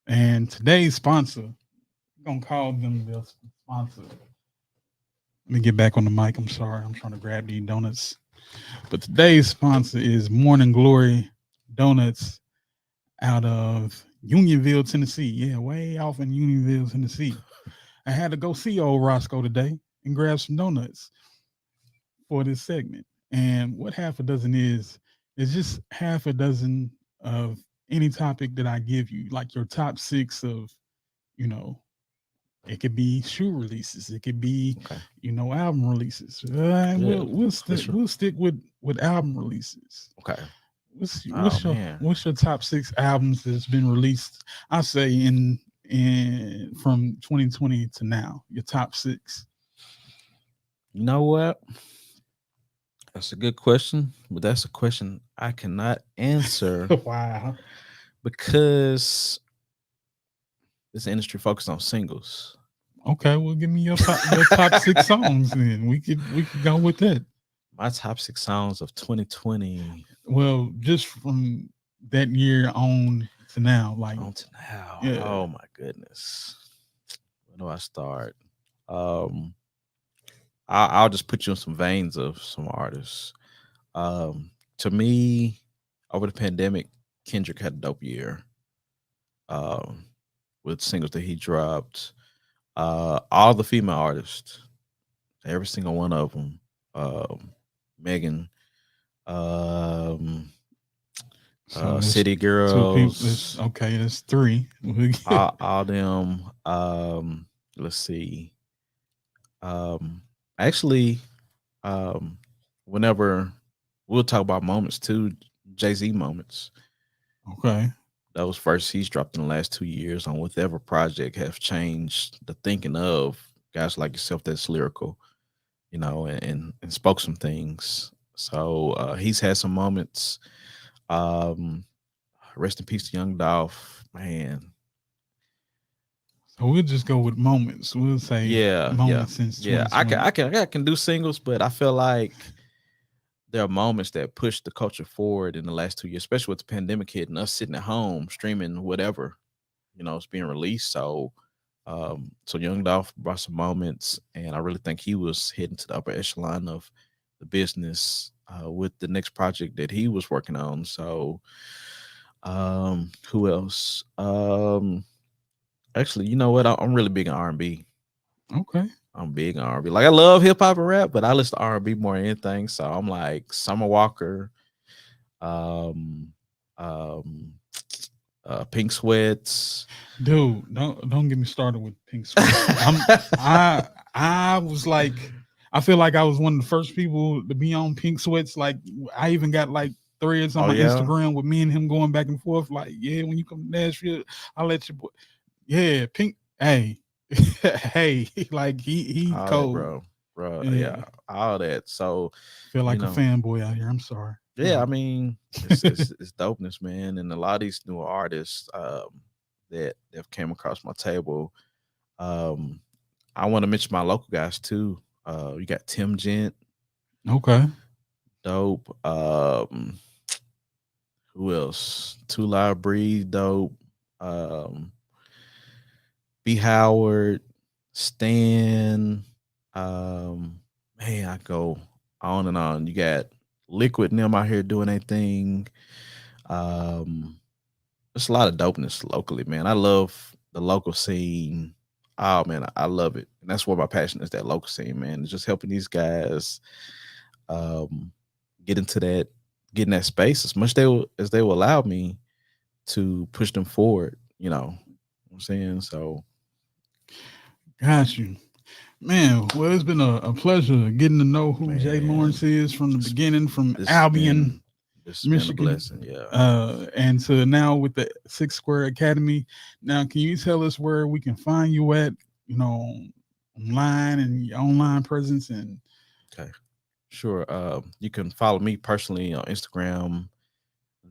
S1: And today's sponsor, I'm going to call them the sponsor. Let me get back on the mic. I'm sorry. I'm trying to grab these donuts. But today's sponsor is Morning Glory Donuts out of Unionville, Tennessee. Yeah, way off in Unionville, Tennessee. I had to go see old Roscoe today and grab some donuts for this segment. And what half a dozen is just half a dozen of any topic that I give you, like your top six of, you know, It could be shoe releases. It could be,
S2: Okay.
S1: album releases.
S2: Yeah, for sure.
S1: We'll stick with album releases.
S2: Okay.
S1: What's
S2: Oh
S1: what's your
S2: man.
S1: what's your top six albums that's been released? I say in from 2020 to now. Your top six.
S2: You know what? That's a good question, but that's a question I cannot answer
S1: Wow.
S2: because this industry focused on singles.
S1: Okay, well, give me your top six songs. Then we could go with that.
S2: My top six songs of 2020
S1: Well, just from that year on to now, like
S2: on to now.
S1: yeah.
S2: Oh my goodness. Where do I start? Um, I'll just put you in some veins of some artists. To me, over the pandemic, Kendrick had a dope year. Um, with singles that he dropped. All the female artists, every single one of them. Megan, um,
S1: So that's
S2: City
S1: two people. That's
S2: Girls,
S1: okay. That's three.
S2: all them. Let's see. Um, actually, um, whenever we'll talk about moments too, Jay-Z moments.
S1: Okay.
S2: Those first he's dropped in the last 2 years on whatever project have changed the thinking of guys like yourself that's lyrical, and spoke some things. So he's had some moments. Um, rest in peace to Young Dolph, man.
S1: So we'll just go with moments. We'll say
S2: Yeah, yeah,
S1: moments since
S2: yeah. I can,
S1: 2020.
S2: I can, I can do singles, but I feel like there are moments that push the culture forward in the last 2 years, especially with the pandemic hitting us sitting at home streaming whatever it's being released. So Young Dolph brought some moments, and I really think he was heading to the upper echelon of the business with the next project that he was working on. So, who else? Actually, you know what? I'm really big on R&B.
S1: Okay.
S2: I'm big on R&B. Like I love hip hop and rap, but I listen to R&B more than anything. So I'm like Summer Walker, um, um, Pink Sweats.
S1: Dude, don't get me started with pink sweats. I was like, I feel like I was one of the first people to be on pink sweats. Like I even got like threads on
S2: Oh
S1: my
S2: yeah.
S1: Instagram with me and him going back and forth. Like, yeah, when you come to Nashville, I'll let you. Yeah, pink. Hey, hey, like he
S2: All that,
S1: cold.
S2: bro. Yeah,
S1: Yeah,
S2: all that. So,
S1: feel
S2: you
S1: like a
S2: know,
S1: fanboy out here. I'm sorry. Go
S2: yeah. I
S1: ahead.
S2: mean, it's dopeness, man. And a lot of these newer artists that have came across my table. Um, I want to mention my local guys too. You got Tim Gent,
S1: Okay.
S2: dope. Who else? Two Live Breathe, dope. Um, B Howard, Stan. Um, man, I go on and on. You got Liquid and them out here doing anything. Um, there's a lot of dopeness locally, man. I love the local scene. Oh man, I love it, and that's where my passion is. That local scene, man. It's just helping these guys um, get into that, get in that space as much as they will allow me to push them forward. What I'm saying? So
S1: Got you. Man, well, it's been a pleasure getting to know who Jay
S2: man,
S1: Lawrence is from the
S2: this
S1: beginning, from
S2: this has been
S1: Albion,
S2: this has been a
S1: Michigan,
S2: blessing. Yeah.
S1: and to now with the Six Square Academy. Now, can you tell us where we can find you at? Online and your online presence, and
S2: Okay. Sure. You can follow me personally on Instagram,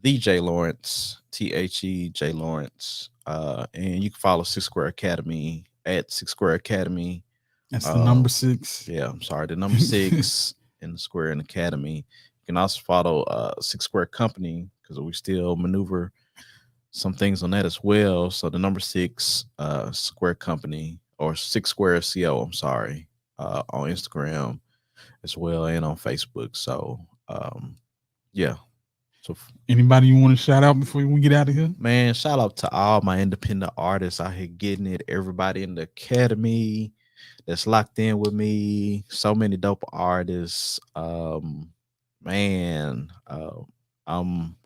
S2: the J Lawrence, THE J Lawrence. And you can follow Six Square Academy at Six Square Academy.
S1: that's the
S2: Uh,
S1: number six.
S2: yeah, I'm sorry, the number six in the Square and Academy. You can also follow Six Square Company because we still maneuver some things on that as well. So the number six Square Company or Six Square CO, I'm sorry, on Instagram as well and on Facebook. So yeah. So
S1: Anybody you want to shout out before we get out of here?
S2: man, shout out to all my independent artists out here getting it. Everybody in the academy that's locked in with me. So many dope artists. Man,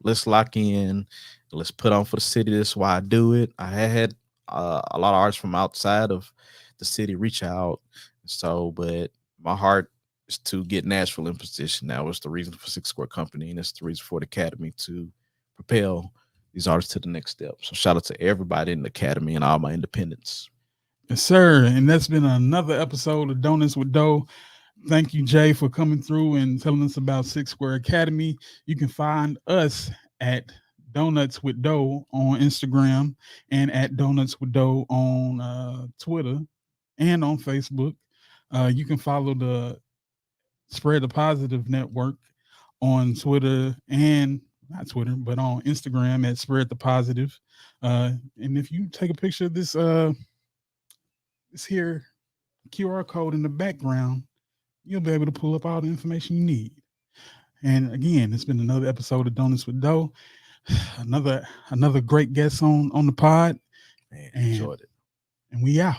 S2: let's lock in. Let's put on for the city. This is why I do it. I had a lot of artists from outside of the city reach out. So, but my heart is to get Nashville in position. That was the reason for Six Square Company, and it's the reason for the Academy to propel these artists to the next step. So, shout out to everybody in the Academy and all my independents.
S1: Yes, sir. And that's been another episode of Donuts with Doe. Thank you, Jay, for coming through and telling us about Six Square Academy. You can find us at Donuts with Doe on Instagram and at Donuts with Doe on Twitter and on Facebook. You can follow the Spread the Positive Network on Twitter and not Twitter, but on Instagram at Spread the Positive. And if you take a picture of this here QR code in the background, you'll be able to pull up all the information you need. And again, it's been another episode of Donuts with Doe. Another great guest on the pod.
S2: Man,
S1: And,
S2: enjoyed it.
S1: and we out.